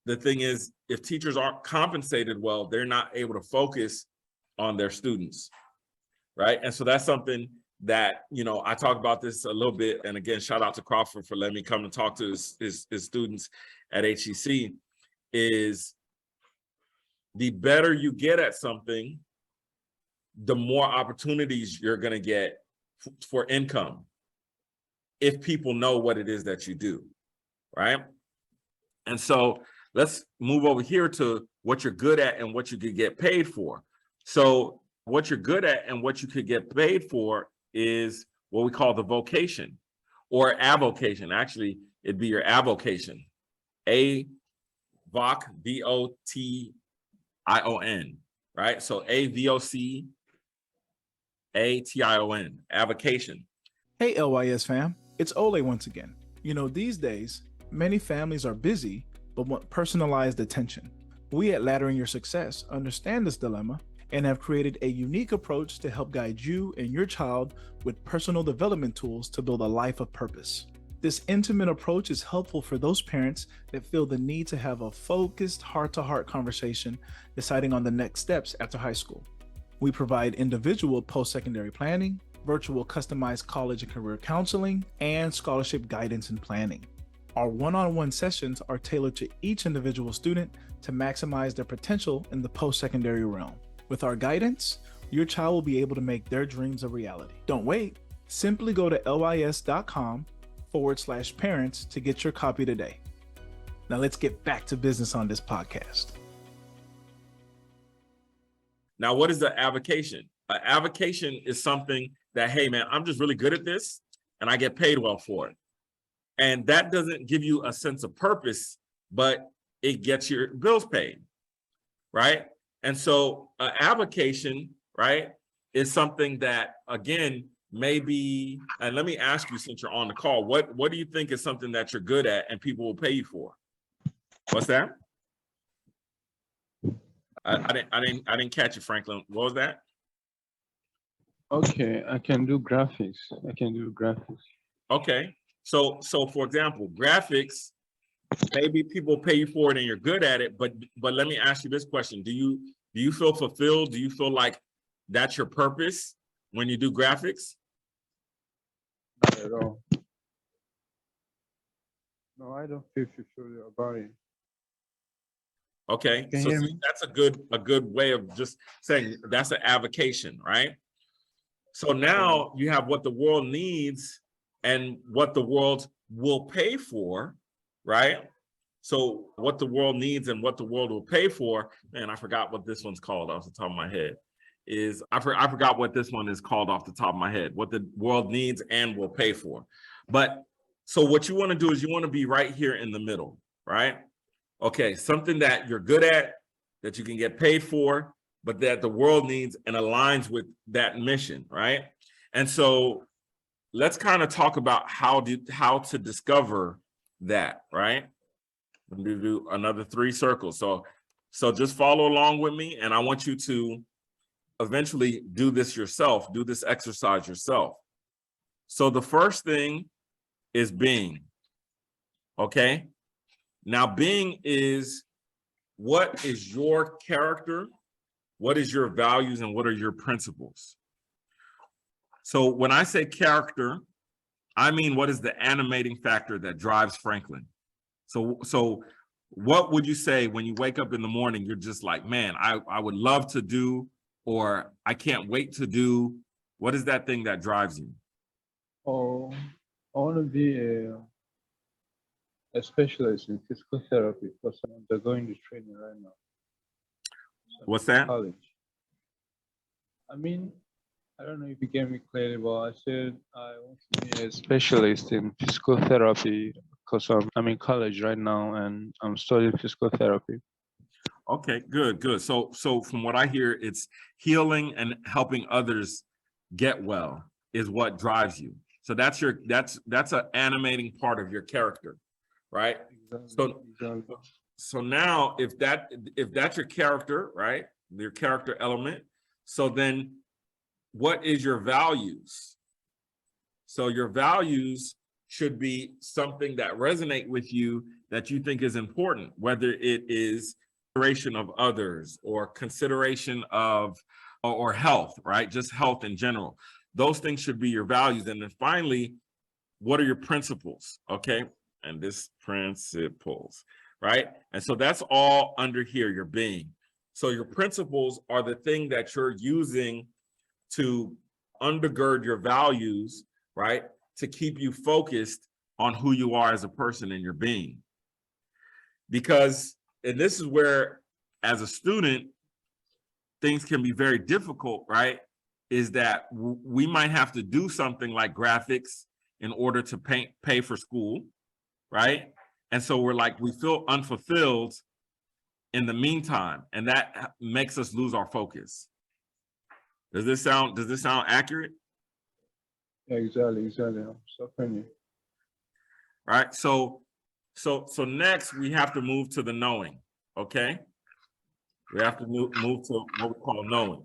the thing is, if teachers aren't compensated well, they're not able to focus on their students, right? And so that's something that, I talked about this a little bit. And again, shout out to Crawford for letting me come and talk to his students at HEC, is the better you get at something, the more opportunities you're going to get for income if people know what it is that you do, right? And so let's move over here to what you're good at and what you could get paid for. So what you're good at and what you could get paid for is what we call the vocation or avocation. Actually, it'd be your avocation. A-V-O-C, V-O-T-I-O-N, right? So A-V-O-C-A-T-I-O-N, avocation. Hey, LYS fam, it's Olay once again. You know, these days, many families are busy but want personalized attention. We at Laddering Your Success understand this dilemma and have created a unique approach to help guide you and your child with personal development tools to build a life of purpose. This intimate approach is helpful for those parents that feel the need to have a focused heart-to-heart conversation deciding on the next steps after high school. We provide individual post-secondary planning, virtual customized college and career counseling, and scholarship guidance and planning. Our one-on-one sessions are tailored to each individual student to maximize their potential in the post-secondary realm. With our guidance, your child will be able to make their dreams a reality. Don't wait. Simply go to lys.com/parents to get your copy today. Now let's get back to business on this podcast. Now, what is the avocation? Avocation is something that, hey, man, I'm just really good at this and I get paid well for it. And that doesn't give you a sense of purpose, but it gets your bills paid, right? And so avocation, right, is something that, again, maybe, and let me ask you, since you're on the call, what do you think is something that you're good at and people will pay you for? What's that? I didn't catch it, Franklin. What was that? Okay, I can do graphics. Okay. So for example, graphics, maybe people pay you for it and you're good at it, but let me ask you this question. Do you feel fulfilled? Do you feel like that's your purpose when you do graphics? Not at all. No, I don't feel fulfilled about it. Okay, Can you so hear see, me? that's a good way of just saying that's an avocation, right? So now you have what the world needs and what the world will pay for, right? So what the world needs and what the world will pay for, man, I forgot what this one's called off the top of my head. I forgot what this one is called off the top of my head, what the world needs and will pay for. But so what you want to do is you want to be right here in the middle, right? Okay, something that you're good at, that you can get paid for, but that the world needs and aligns with that mission, right? And so let's kind of talk about how to discover that, right? I'm going to do another 3 circles. So just follow along with me, and I want you to eventually do this yourself, do this exercise yourself. So the first thing is being, okay? Now, being is, what is your character? What is your values and what are your principles? So when I say character, I mean, what is the animating factor that drives Franklin? So what would you say when you wake up in the morning, you're just like, man, I would love to do, or I can't wait to do? What is that thing that drives you? Oh, I want to be a specialist in physical therapy because I'm undergoing the training right now. So What's I'm in that? college. I mean, I don't know if you get me clearly, but I said I want to be a specialist in physical therapy because I'm in college right now and I'm studying physical therapy. Okay, good. So from what I hear, it's healing and helping others get well is what drives you. So that's an animating part of your character, right? Exactly. So now if that's your character, right? Your character element. So then what is your values? So your values should be something that resonate with you that you think is important, whether it is consideration of others or consideration of or health, right? Just health in general. Those things should be your values. And then finally, what are your principles? Okay. And this principles, right? And so that's all under here, your being. So your principles are the thing that you're using to undergird your values, right? To keep you focused on who you are as a person and your being. Because, and this is where, as a student, things can be very difficult, right? Is that we might have to do something like graphics in order to pay for school, right? And so we're like, we feel unfulfilled in the meantime, and that makes us lose our focus. Does this sound accurate? Yeah, exactly. I'm suffering you. All right, so next we have to move to the knowing, okay? We have to move to what we call knowing.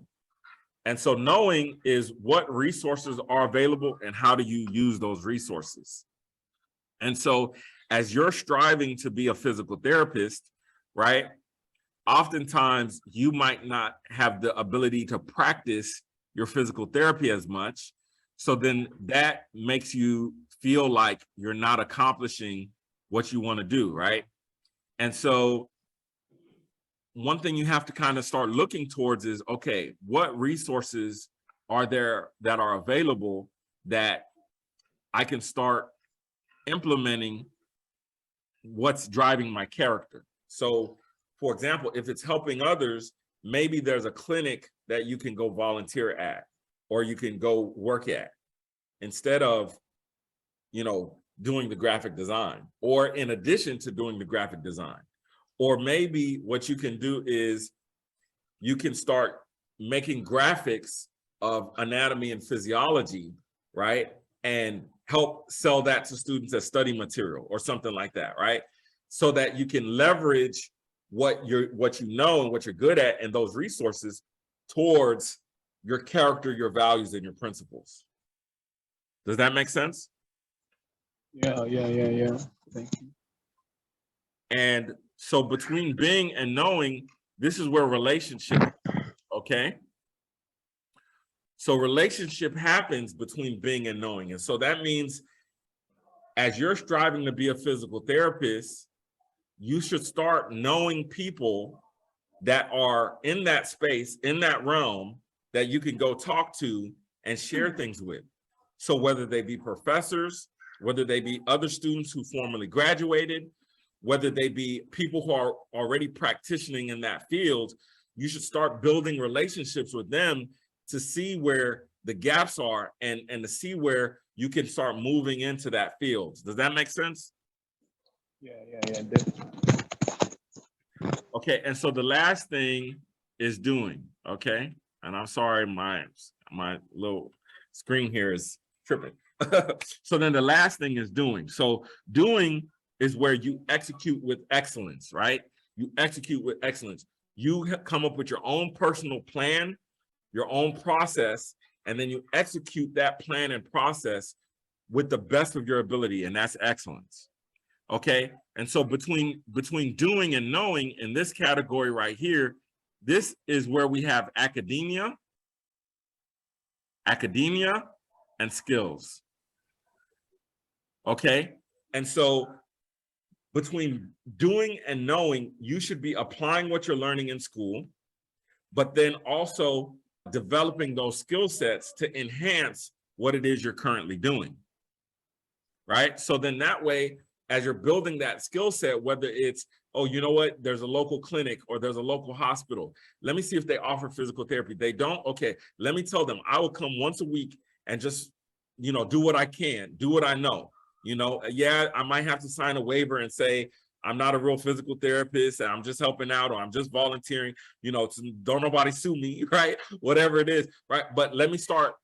And so knowing is what resources are available and how do you use those resources. And so as you're striving to be a physical therapist, right? Oftentimes you might not have the ability to practice your physical therapy as much. So then that makes you feel like you're not accomplishing what you want to do, right? And so one thing you have to kind of start looking towards is, okay, what resources are there that are available that I can start implementing what's driving my character? So, for example, if it's helping others, maybe there's a clinic that you can go volunteer at, or you can go work at, instead of, doing the graphic design, or in addition to doing the graphic design. Or maybe what you can do is you can start making graphics of anatomy and physiology, right? And help sell that to students as study material or something like that, right? So that you can leverage what you know and what you're good at and those resources towards your character, your values, and your principles. Does that make sense? Yeah. Thank you. And so between being and knowing, this is where relationship, okay? So relationship happens between being and knowing. And so that means as you're striving to be a physical therapist, you should start knowing people that are in that space, in that realm, that you can go talk to and share things with. So whether they be professors, whether they be other students who formerly graduated, whether they be people who are already practicing in that field, you should start building relationships with them to see where the gaps are and to see where you can start moving into that field. Does that make sense? Yeah, definitely. Okay, and so the last thing is doing, okay? And I'm sorry, my little screen here is tripping. So then the last thing is doing. So doing is where you execute with excellence, right? You execute with excellence. You come up with your own personal plan, your own process, and then you execute that plan and process with the best of your ability, and that's excellence. Okay, and so between doing and knowing in this category right here, this is where we have academia, and skills. Okay, and so between doing and knowing, you should be applying what you're learning in school, but then also developing those skill sets to enhance what it is you're currently doing, right? So then that way, as you're building that skill set, whether it's, oh, you know what, there's a local clinic or there's a local hospital. Let me see if they offer physical therapy. They don't? Okay, let me tell them I will come once a week and just, do what I can, do what I know. Yeah, I might have to sign a waiver and say, I'm not a real physical therapist and I'm just helping out, or I'm just volunteering, don't nobody sue me, right? Whatever it is, right? But let me start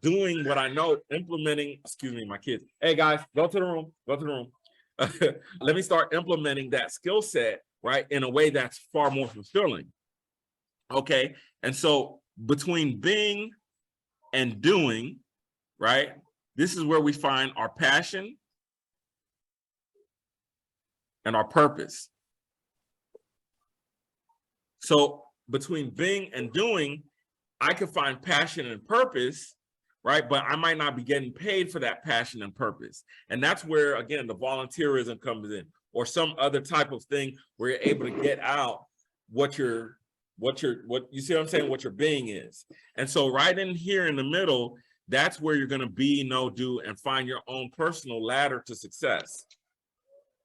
doing what I know, implementing, excuse me, my kids. Hey guys, go to the room. Let me start implementing that skill set, right, in a way that's far more fulfilling. Okay, and so between being and doing, right, this is where we find our passion and our purpose. So between being and doing, I can find passion and purpose, right? But I might not be getting paid for that passion and purpose. And that's where, again, the volunteerism comes in, or some other type of thing where you're able to get out what you see what I'm saying, what your being is. And so right in here in the middle, that's where you're going to be, know, do, and find your own personal ladder to success.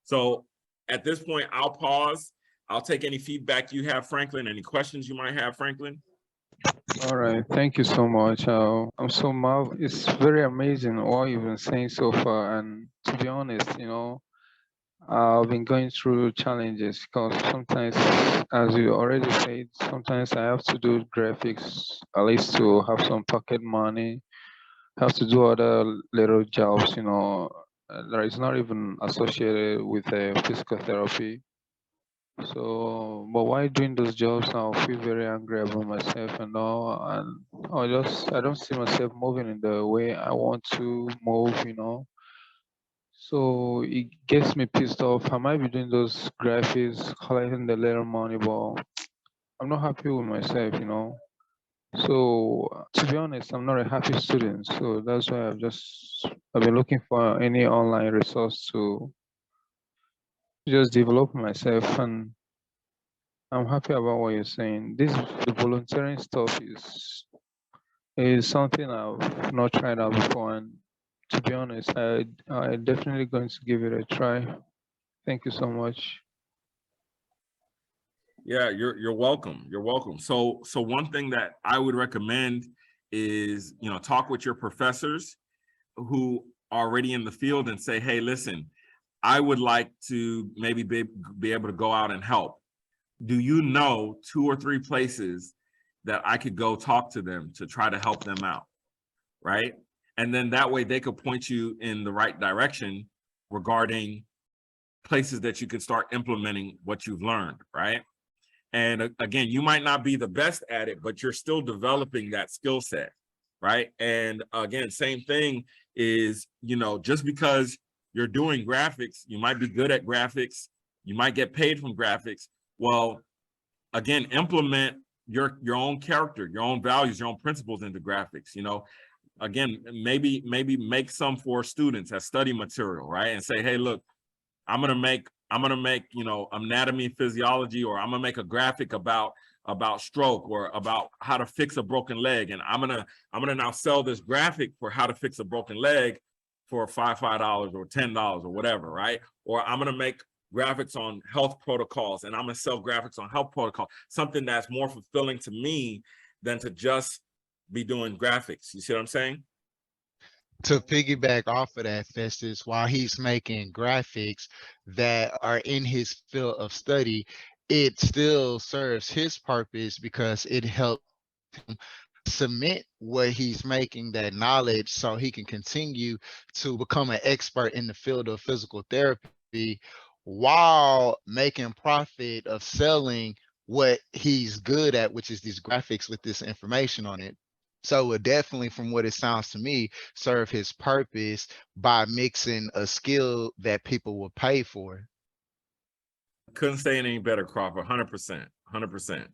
So at this point, I'll pause. I'll take any feedback you have, Franklin, any questions you might have, Franklin. All right, thank you so much. It's very amazing what you've been saying so far. And to be honest, I've been going through challenges because sometimes, as you already said, sometimes I have to do graphics at least to have some pocket money, have to do other little jobs, that is not even associated with physical therapy. So, but while doing those jobs, I'll feel very angry about myself and all, and I don't see myself moving in the way I want to move. So it gets me pissed off. I might be doing those graphics, collecting the little money, but I'm not happy with myself. So to be honest, I'm not a happy student. So that's why I've been looking for any online resource to just develop myself, and I'm happy about what you're saying. The volunteering stuff is something I've not tried out before, and to be honest, I definitely going to give it a try. Thank you so much. Yeah, you're welcome. You're welcome. So one thing that I would recommend is, talk with your professors who are already in the field and say, hey, listen, I would like to maybe be able to go out and help. Do you know 2 or 3 places that I could go talk to them to try to help them out, right? And then that way they could point you in the right direction regarding places that you could start implementing what you've learned, right? And again, you might not be the best at it, but you're still developing that skill set, right? And again, same thing is, just because you're doing graphics, you might be good at graphics, you might get paid from graphics. Well, again, implement your own character, your own values, your own principles into graphics. Again, maybe make some for students as study material, right? And say, hey, look, I'm gonna make anatomy and physiology, or I'm gonna make a graphic about stroke or about how to fix a broken leg, and I'm gonna now sell this graphic for how to fix a broken leg for $5 or $10 or whatever, right? Or I'm gonna make graphics on health protocols, and I'm gonna sell graphics on health protocol, something that's more fulfilling to me than to just be doing graphics. You see what I'm saying? To piggyback off of that, Festus, while he's making graphics that are in his field of study, it still serves his purpose because it helps him submit what he's making, that knowledge, so he can continue to become an expert in the field of physical therapy while making profit of selling what he's good at, which is these graphics with this information on it. So it would definitely, from what it sounds to me, serve his purpose by mixing a skill that people will pay for. Couldn't say it any better, Crawford. 100%. 100%.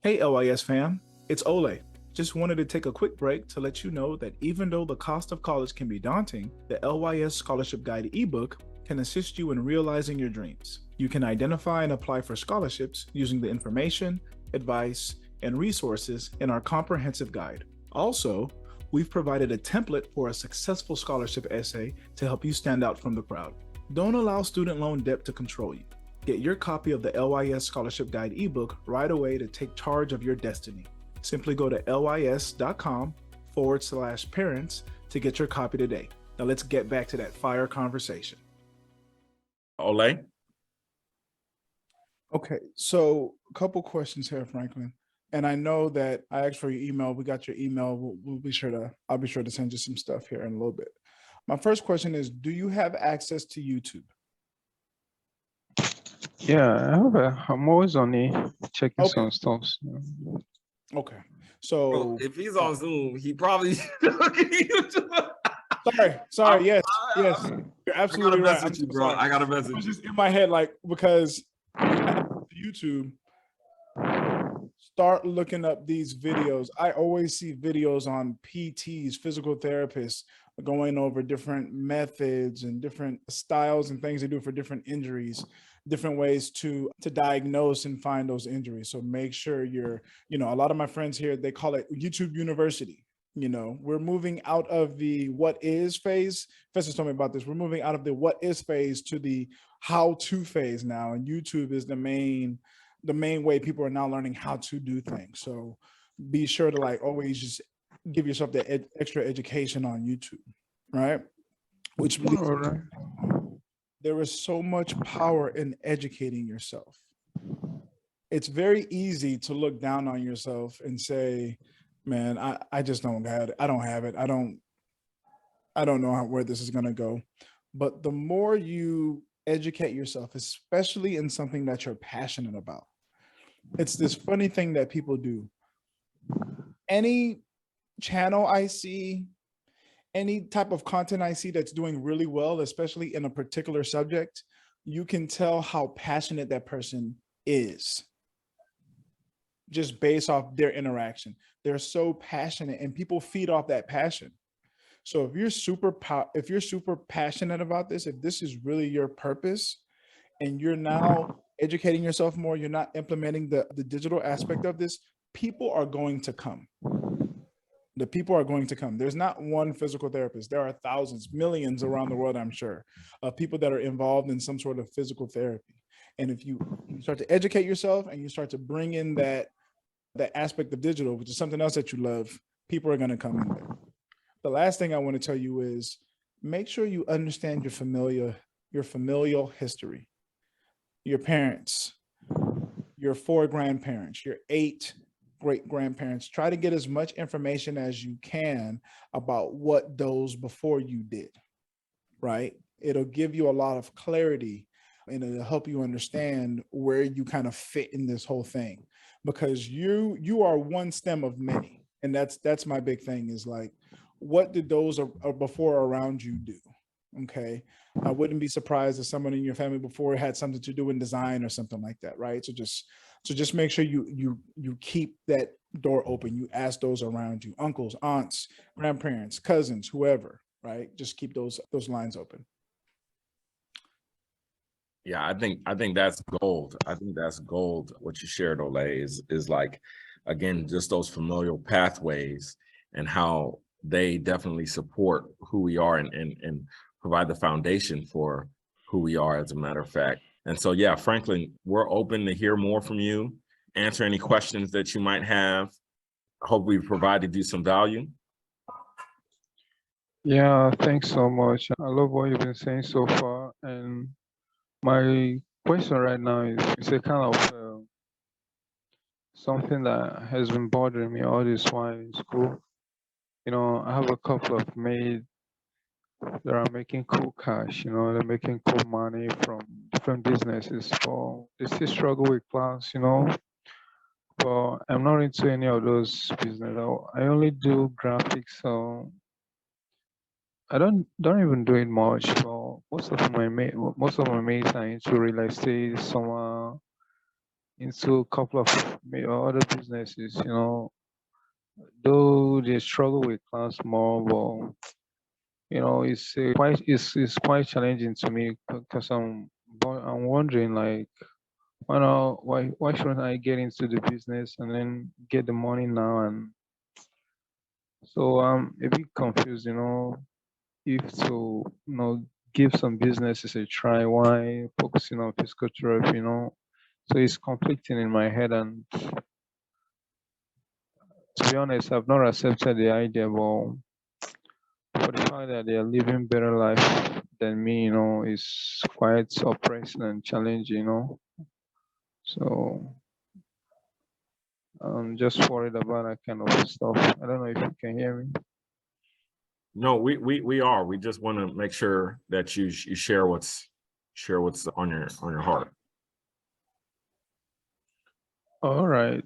Hey, LYS fam, it's Olay. Just wanted to take a quick break to let you know that even though the cost of college can be daunting, the LYS Scholarship Guide ebook can assist you in realizing your dreams. You can identify and apply for scholarships using the information, advice, and resources in our comprehensive guide. Also, we've provided a template for a successful scholarship essay to help you stand out from the crowd. Don't allow student loan debt to control you. Get your copy of the LYS Scholarship Guide ebook right away to take charge of your destiny. Simply go to lys.com/parents to get your copy today. Now let's get back to that fire conversation. Olay? Okay, so a couple questions here, Franklin. And I know that I asked for your email. We got your email. I'll be sure to send you some stuff here in a little bit. My first question is, do you have access to YouTube? Yeah, I'm always on it, checking some stuff. Okay, so Bro, if he's on Zoom, he probably looking at YouTube. Sorry. Yes, you're absolutely right. I'm you, bro. I got a message. It was just in my head, like, because YouTube, start looking up these videos. I always see videos on PTs, physical therapists, going over different methods and different styles and things they do for different injuries, different ways to diagnose and find those injuries. So make sure you're, a lot of my friends here, they call it YouTube University. We're moving out of the what is phase. Festus told me about this. We're moving out of the what is phase to the how to phase now. And YouTube is the main way people are now learning how to do things. So be sure to like always just give yourself that extra education on YouTube, right? Which leads, All right. there is so much power in educating yourself. It's very easy to look down on yourself and say, man, I just don't have it. I don't have it. I don't know where this is going to go. But the more you educate yourself, especially in something that you're passionate about, it's this funny thing that people do. Any channel I see, any type of content I see that's doing really well, especially in a particular subject, you can tell how passionate that person is just based off their interaction. They're so passionate and people feed off that passion. So if you're super passionate about this, if this is really your purpose and you're now educating yourself more, you're not implementing the digital aspect of this, people are going to come. The people are going to come. There's not one physical therapist. There are thousands, millions around the world, I'm sure, of people that are involved in some sort of physical therapy. And if you start to educate yourself and you start to bring in that aspect of digital, which is something else that you love, people are going to come in there. The last thing I want to tell you is make sure you understand your familial history, your parents, your 4 grandparents, your 8 great grandparents. Try to get as much information as you can about what those before you did, right? It'll give you a lot of clarity and it'll help you understand where you kind of fit in this whole thing, because you are one stem of many. And that's my big thing is like, what did those before around you do? Okay. I wouldn't be surprised if someone in your family before had something to do in design or something like that, right? So just make sure you keep that door open. You ask those around you, uncles, aunts, grandparents, cousins, whoever, right? Just keep those lines open. Yeah, I think that's gold. I think that's gold. What you shared, Olay, is like, again, just those familial pathways and how they definitely support who we are and provide the foundation for who we are, as a matter of fact. And so, yeah, Franklin, we're open to hear more from you, answer any questions that you might have. I hope we've provided you some value. Yeah, thanks so much. I love what you've been saying so far. And my question right now is it's a kind of something that has been bothering me all this while in school. I have a couple of maids that are making cool cash, they're making cool money from different businesses, but they still struggle with class, but I'm not into any of those business. I only do graphics, so I don't even do it much. But most of my mates are into real estate, some are into a couple of other businesses, though they struggle with class more, but it's quite challenging to me because I'm wondering like why shouldn't I get into the business and then get the money now? And so I'm a bit confused, if to give some businesses a try, why focusing on physical therapy, so it's conflicting in my head. And to be honest, I've not accepted the idea, but for the fact that they are living better life than me, is quite oppressing and challenging, So I'm just worried about that kind of stuff. I don't know if you can hear me. No, we are. We just want to make sure that you share what's on your heart. All right.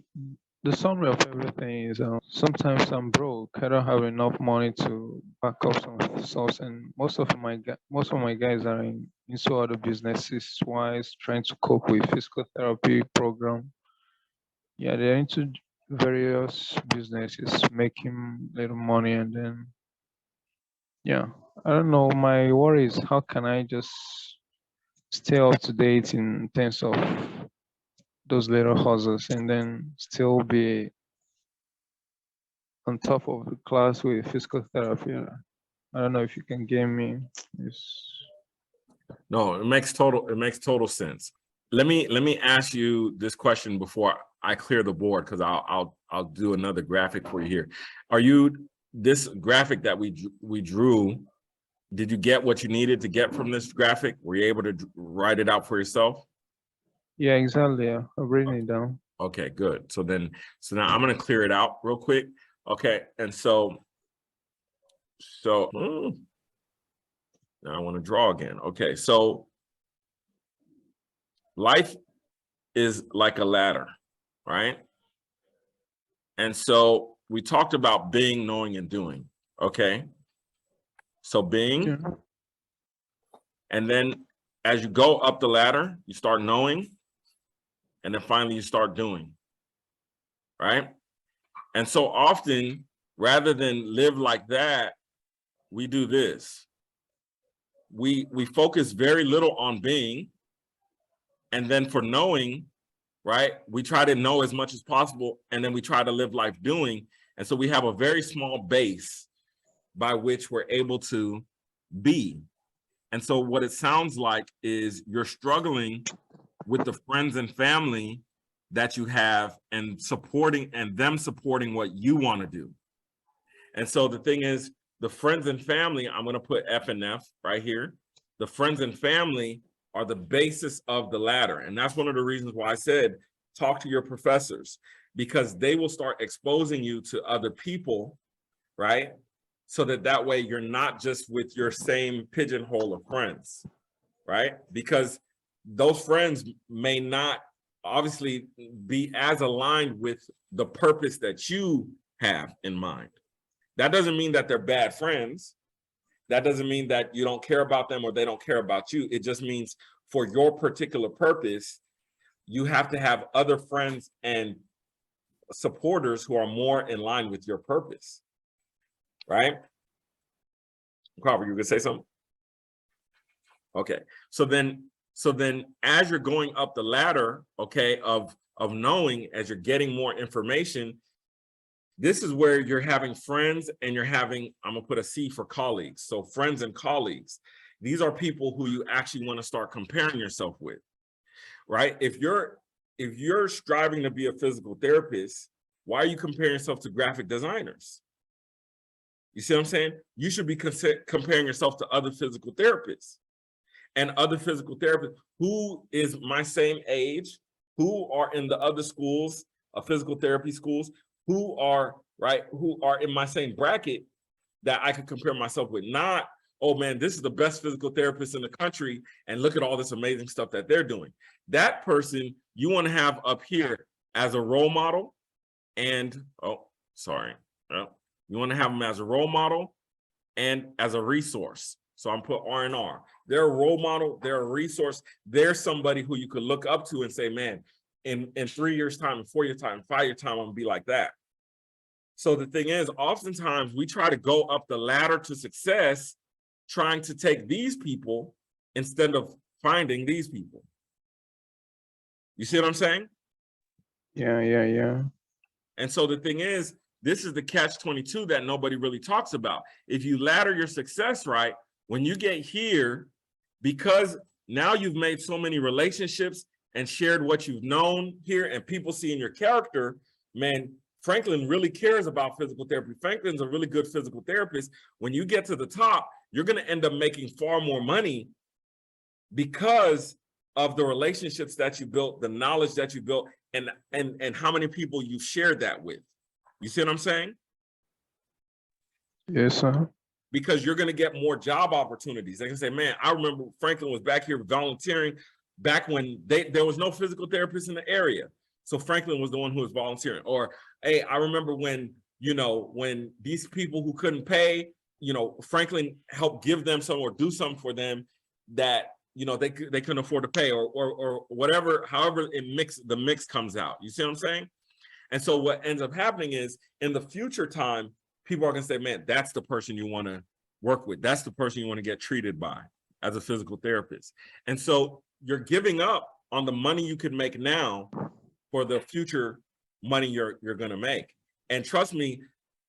The summary of everything is sometimes I'm broke. I don't have enough money to back up some source, and most of my guys are into other businesses wise, trying to cope with physical therapy program. Yeah, they're into various businesses, making little money, and then yeah, I don't know. My worry is how can I just stay up to date in terms of those little hustles and then still be on top of the class with physical therapy. I don't know if you can get me. No, it makes total sense. Let me ask you this question before I clear the board, because I'll do another graphic for you here. Are you, this graphic that we drew, did you get what you needed to get from this graphic? Were you able to write it out for yourself? Yeah, exactly. Yeah. I'm writing it down. Okay, good. So now I'm going to clear it out real quick. Okay, and so now I want to draw again. Okay, so life is like a ladder, right? And so we talked about being, knowing, and doing. Okay, so being, Yeah. and then as you go up the ladder, you start knowing, and then finally you start doing, right? And so often, rather than live like that, we do this. We focus very little on being, and then for knowing, right, we try to know as much as possible, and then we try to live life doing. And so we have a very small base by which we're able to be. And so what it sounds like is you're struggling with the friends and family that you have, and them supporting what you want to do. And so the thing is, the friends and family, I'm going to put F and F right here. The friends and family are the basis of the ladder. And that's one of the reasons why I said, talk to your professors, because they will start exposing you to other people, right? So that way you're not just with your same pigeonhole of friends, right? Because those friends may not obviously be as aligned with the purpose that you have in mind. That doesn't mean that they're bad friends. That doesn't mean that you don't care about them or they don't care about you. It just means for your particular purpose, you have to have other friends and supporters who are more in line with your purpose, right? Carver, you gonna say something? Okay, so then as you're going up the ladder, okay, of knowing, as you're getting more information, this is where you're having friends, and you're having, I'm gonna put a C for colleagues. So friends and colleagues, these are people who you actually want to start comparing yourself with, right? If you're striving to be a physical therapist, why are you comparing yourself to graphic designers? You see what I'm saying? You should be comparing yourself to other physical therapists, and other physical therapists who is my same age, who are in the other schools, physical therapy schools, who are in my same bracket that I could compare myself with. Not, oh man, this is the best physical therapist in the country, and look at all this amazing stuff that they're doing. That person you want to have up here as a role model, and you want to have them as a role model and as a resource. So I'm put R&R. They're a role model, they're a resource, they're somebody who you could look up to and say, man, in 3 years' time, in 4 years' time, 5 years' time, I'm gonna be like that. So the thing is, oftentimes we try to go up the ladder to success, trying to take these people instead of finding these people. You see what I'm saying? Yeah. And so the thing is, this is the catch-22 that nobody really talks about. If you ladder your success right, when you get here, because now you've made so many relationships and shared what you've known here, and people see in your character, man, Franklin really cares about physical therapy. Franklin's a really good physical therapist. When you get to the top, you're going to end up making far more money because of the relationships that you built, the knowledge that you built, and how many people you've shared that with. You see what I'm saying? Yes, sir. Because you're going to get more job opportunities. They can say, man, I remember Franklin was back here volunteering back when there was no physical therapist in the area. So Franklin was the one who was volunteering. Or, hey, I remember when these people who couldn't pay, Franklin helped give them some or do something for them that, they couldn't afford to pay, or whatever, however the mix comes out. You see what I'm saying? And so what ends up happening is, in the future time, people are going to say, man, that's the person you want to work with. That's the person you want to get treated by as a physical therapist. And so you're giving up on the money you could make now for the future money you're going to make. And trust me,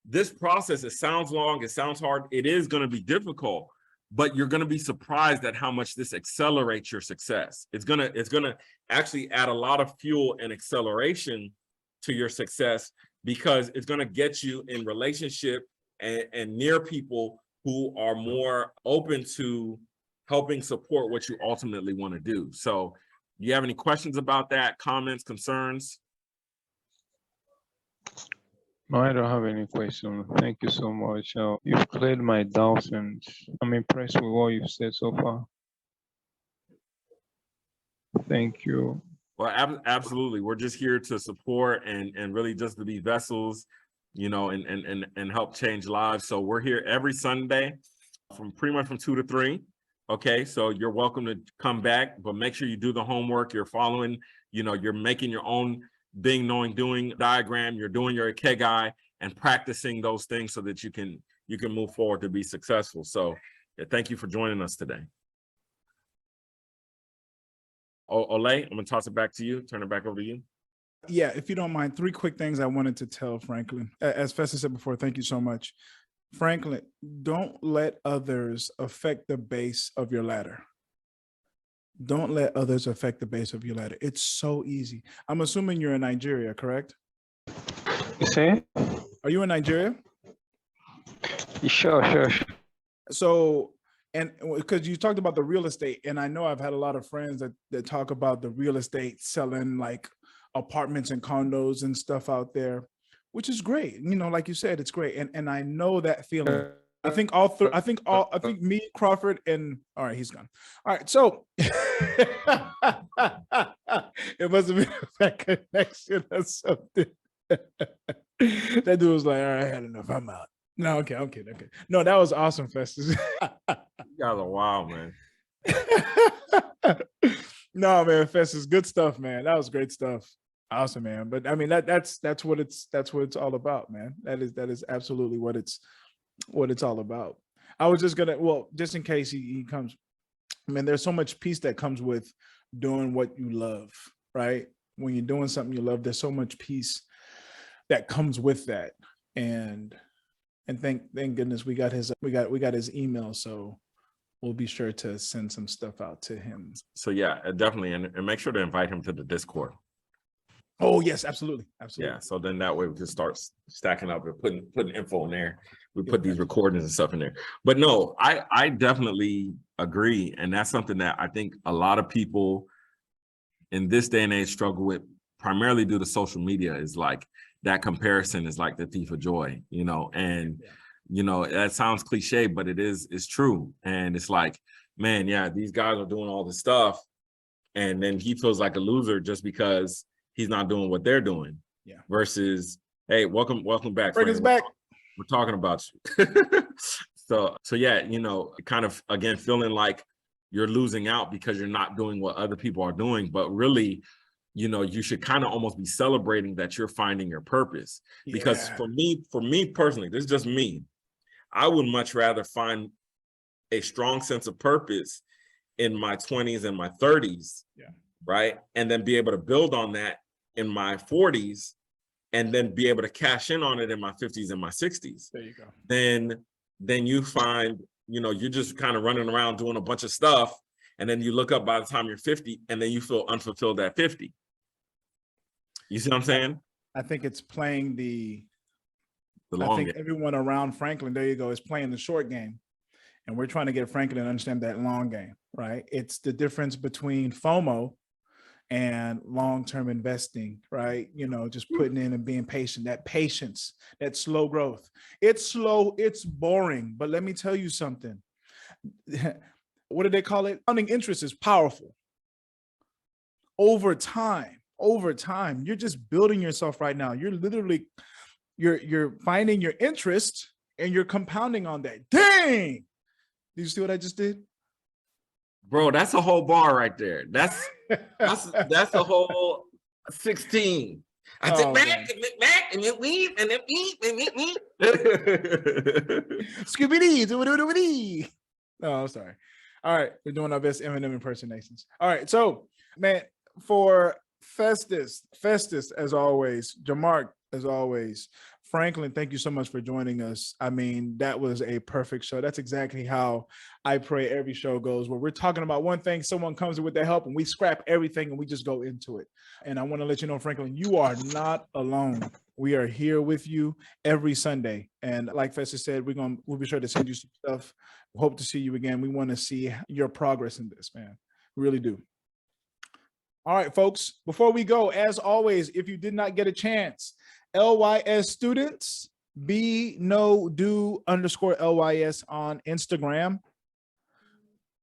this process, it sounds long, it sounds hard, it is going to be difficult, but you're going to be surprised at how much this accelerates your success. It's going to actually add a lot of fuel and acceleration to your success, because it's going to get you in relationship and near people who are more open to helping support what you ultimately want to do. So do you have any questions about that, comments, concerns? No, I don't have any question. Thank you so much. You've cleared my doubts, and I'm impressed with what you've said so far. Thank you. Well, absolutely. We're just here to support and really just to be vessels, you know, and help change lives. So we're here every Sunday from pretty much from 2 to 3. Okay, so you're welcome to come back, but make sure you do the homework. You're following, you know, you're making your own being, knowing, doing diagram. You're doing your Ikigai and practicing those things so that you can move forward to be successful. So yeah, thank you for joining us today. Olay, I'm gonna toss it back to you. Turn it back over to you. Yeah, if you don't mind, 3 quick things I wanted to tell Franklin. As Festus said before, thank you so much. Franklin, don't let others affect the base of your ladder. Don't let others affect the base of your ladder. It's so easy. I'm assuming you're in Nigeria, correct? You say? Are you in Nigeria? Sure. So, and because you talked about the real estate, and I know I've had a lot of friends that talk about the real estate selling like apartments and condos and stuff out there, which is great. You know, like you said, it's great. And I know that feeling. I think me, Crawford, and all right, he's gone. All right, so it must have been a bad connection or something. That dude was like, all right, I had enough, I'm out. No, okay, I'm kidding. Okay. No, that was awesome, Festus. You guys are wild, man. No, man, Festus, good stuff, man. That was great stuff. Awesome, man. But I mean, that's what it's all about, man. That is absolutely what it's all about. I was just gonna, well, just in case he comes, I mean, there's so much peace that comes with doing what you love, right? When you're doing something you love, there's so much peace that comes with that. And thank goodness we got his email, so we'll be sure to send some stuff out to him. So yeah, definitely, and make sure to invite him to the Discord. Oh yes, absolutely. Yeah, so then that way we can start stacking up and putting info in there. We put these recordings and stuff in there. But no, I definitely agree, and that's something that I think a lot of people in this day and age struggle with, primarily due to social media. Is like that comparison is like the thief of joy, you know. And you know, that sounds cliche, but it's true. And it's like, man, yeah, these guys are doing all this stuff, and then he feels like a loser just because he's not doing what they're doing. Yeah. Versus, hey, welcome back. Bring us back. We're talking about you. So yeah, you know, kind of again feeling like you're losing out because you're not doing what other people are doing, but really, you know, you should kind of almost be celebrating that you're finding your purpose. Yeah. Because for me personally, this is just me. I would much rather find a strong sense of purpose in my 20s and my 30s. Yeah. Right. And then be able to build on that in my 40s, and then be able to cash in on it in my 50s and my 60s. There you go. Then you find, you know, you're just kind of running around doing a bunch of stuff. And then you look up by the time you're 50, and then you feel unfulfilled at 50. You see what I'm saying? I think it's playing the long game. Everyone around Franklin, there you go, is playing the short game. And we're trying to get Franklin to understand that long game, right? It's the difference between FOMO and long-term investing, right? You know, just putting in and being patient, that patience, that slow growth. It's slow, it's boring, but let me tell you something. What do they call it? Compounding interest is powerful. Over time, you're just building yourself right now. You're literally, you're finding your interest and you're compounding on that. Dang! Did you see what I just did? Bro, that's a whole bar right there. That's a whole 16. I said back and then weave and then weave. Scooby-Dee. No, I'm sorry. All right, we're doing our best Eminem impersonations. All right, so man, for Festus as always, Jamark as always, Franklin, thank you so much for joining us. I mean, that was a perfect show. That's exactly how I pray every show goes, where we're talking about one thing, someone comes in with their help, and we scrap everything and we just go into it. And I want to let you know, Franklin, you are not alone. We are here with you every Sunday. And like Festus said, we'll be sure to send you some stuff. We hope to see you again. We want to see your progress in this, man. We really do. All right, folks, before we go, as always, if you did not get a chance, LYS students, _LYS on Instagram.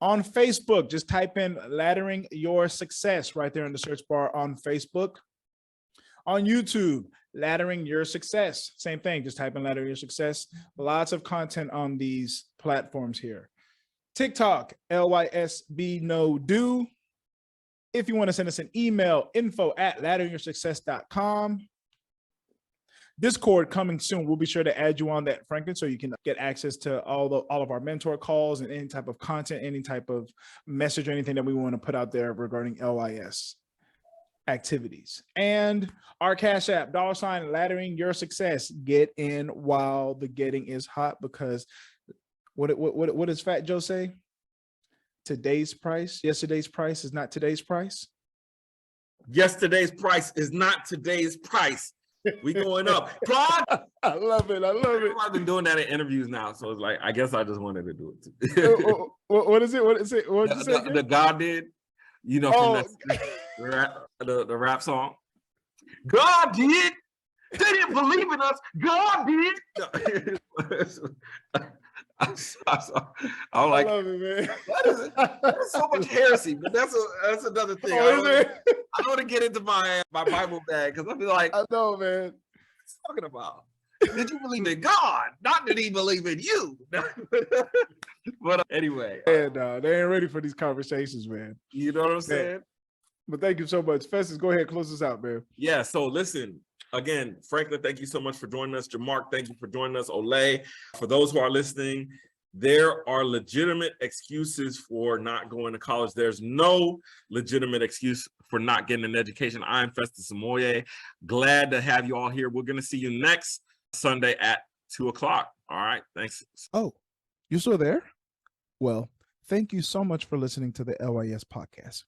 On Facebook, just type in Laddering Your Success right there in the search bar on Facebook. On YouTube, Laddering Your Success. Same thing, just type in Laddering Your Success. Lots of content on these platforms here. TikTok, LYS Do. If you want to send us an email, info@ladderingyoursuccess.com. Discord coming soon. We'll be sure to add you on that, Franklin, so you can get access to all of our mentor calls and any type of content, any type of message or anything that we want to put out there regarding LYS activities. And our Cash App, $ Laddering Your Success. Get in while the getting is hot, because what does Fat Joe say? Yesterday's price is not today's price. Yesterday's price is not today's price. We going up. Claude! I love it. I've been doing that in interviews now, so it's like, I guess I just wanted to do it too. What is it? What is it? What did you say? The God did, you know, from the rap song. God did. They didn't believe in us. God did. I'm like, I love it, man. That's so much heresy, but that's another thing. I don't want to get into my Bible bag, because I'll be like, I know, man. What he's talking about? Did you believe in God? Not did he believe in you? But anyway, And they ain't ready for these conversations, man. You know what I'm saying? But thank you so much. Festus, go ahead, close us out, man. Yeah, so listen, again, Franklin, thank you so much for joining us. Jamark, thank you for joining us. Olay, for those who are listening, there are legitimate excuses for not going to college. There's no legitimate excuse for not getting an education. I'm Festus Samoye. Glad to have you all here. We're going to see you next Sunday at 2:00. All right, thanks. Oh, you're still there? Well, thank you so much for listening to the LYS podcast.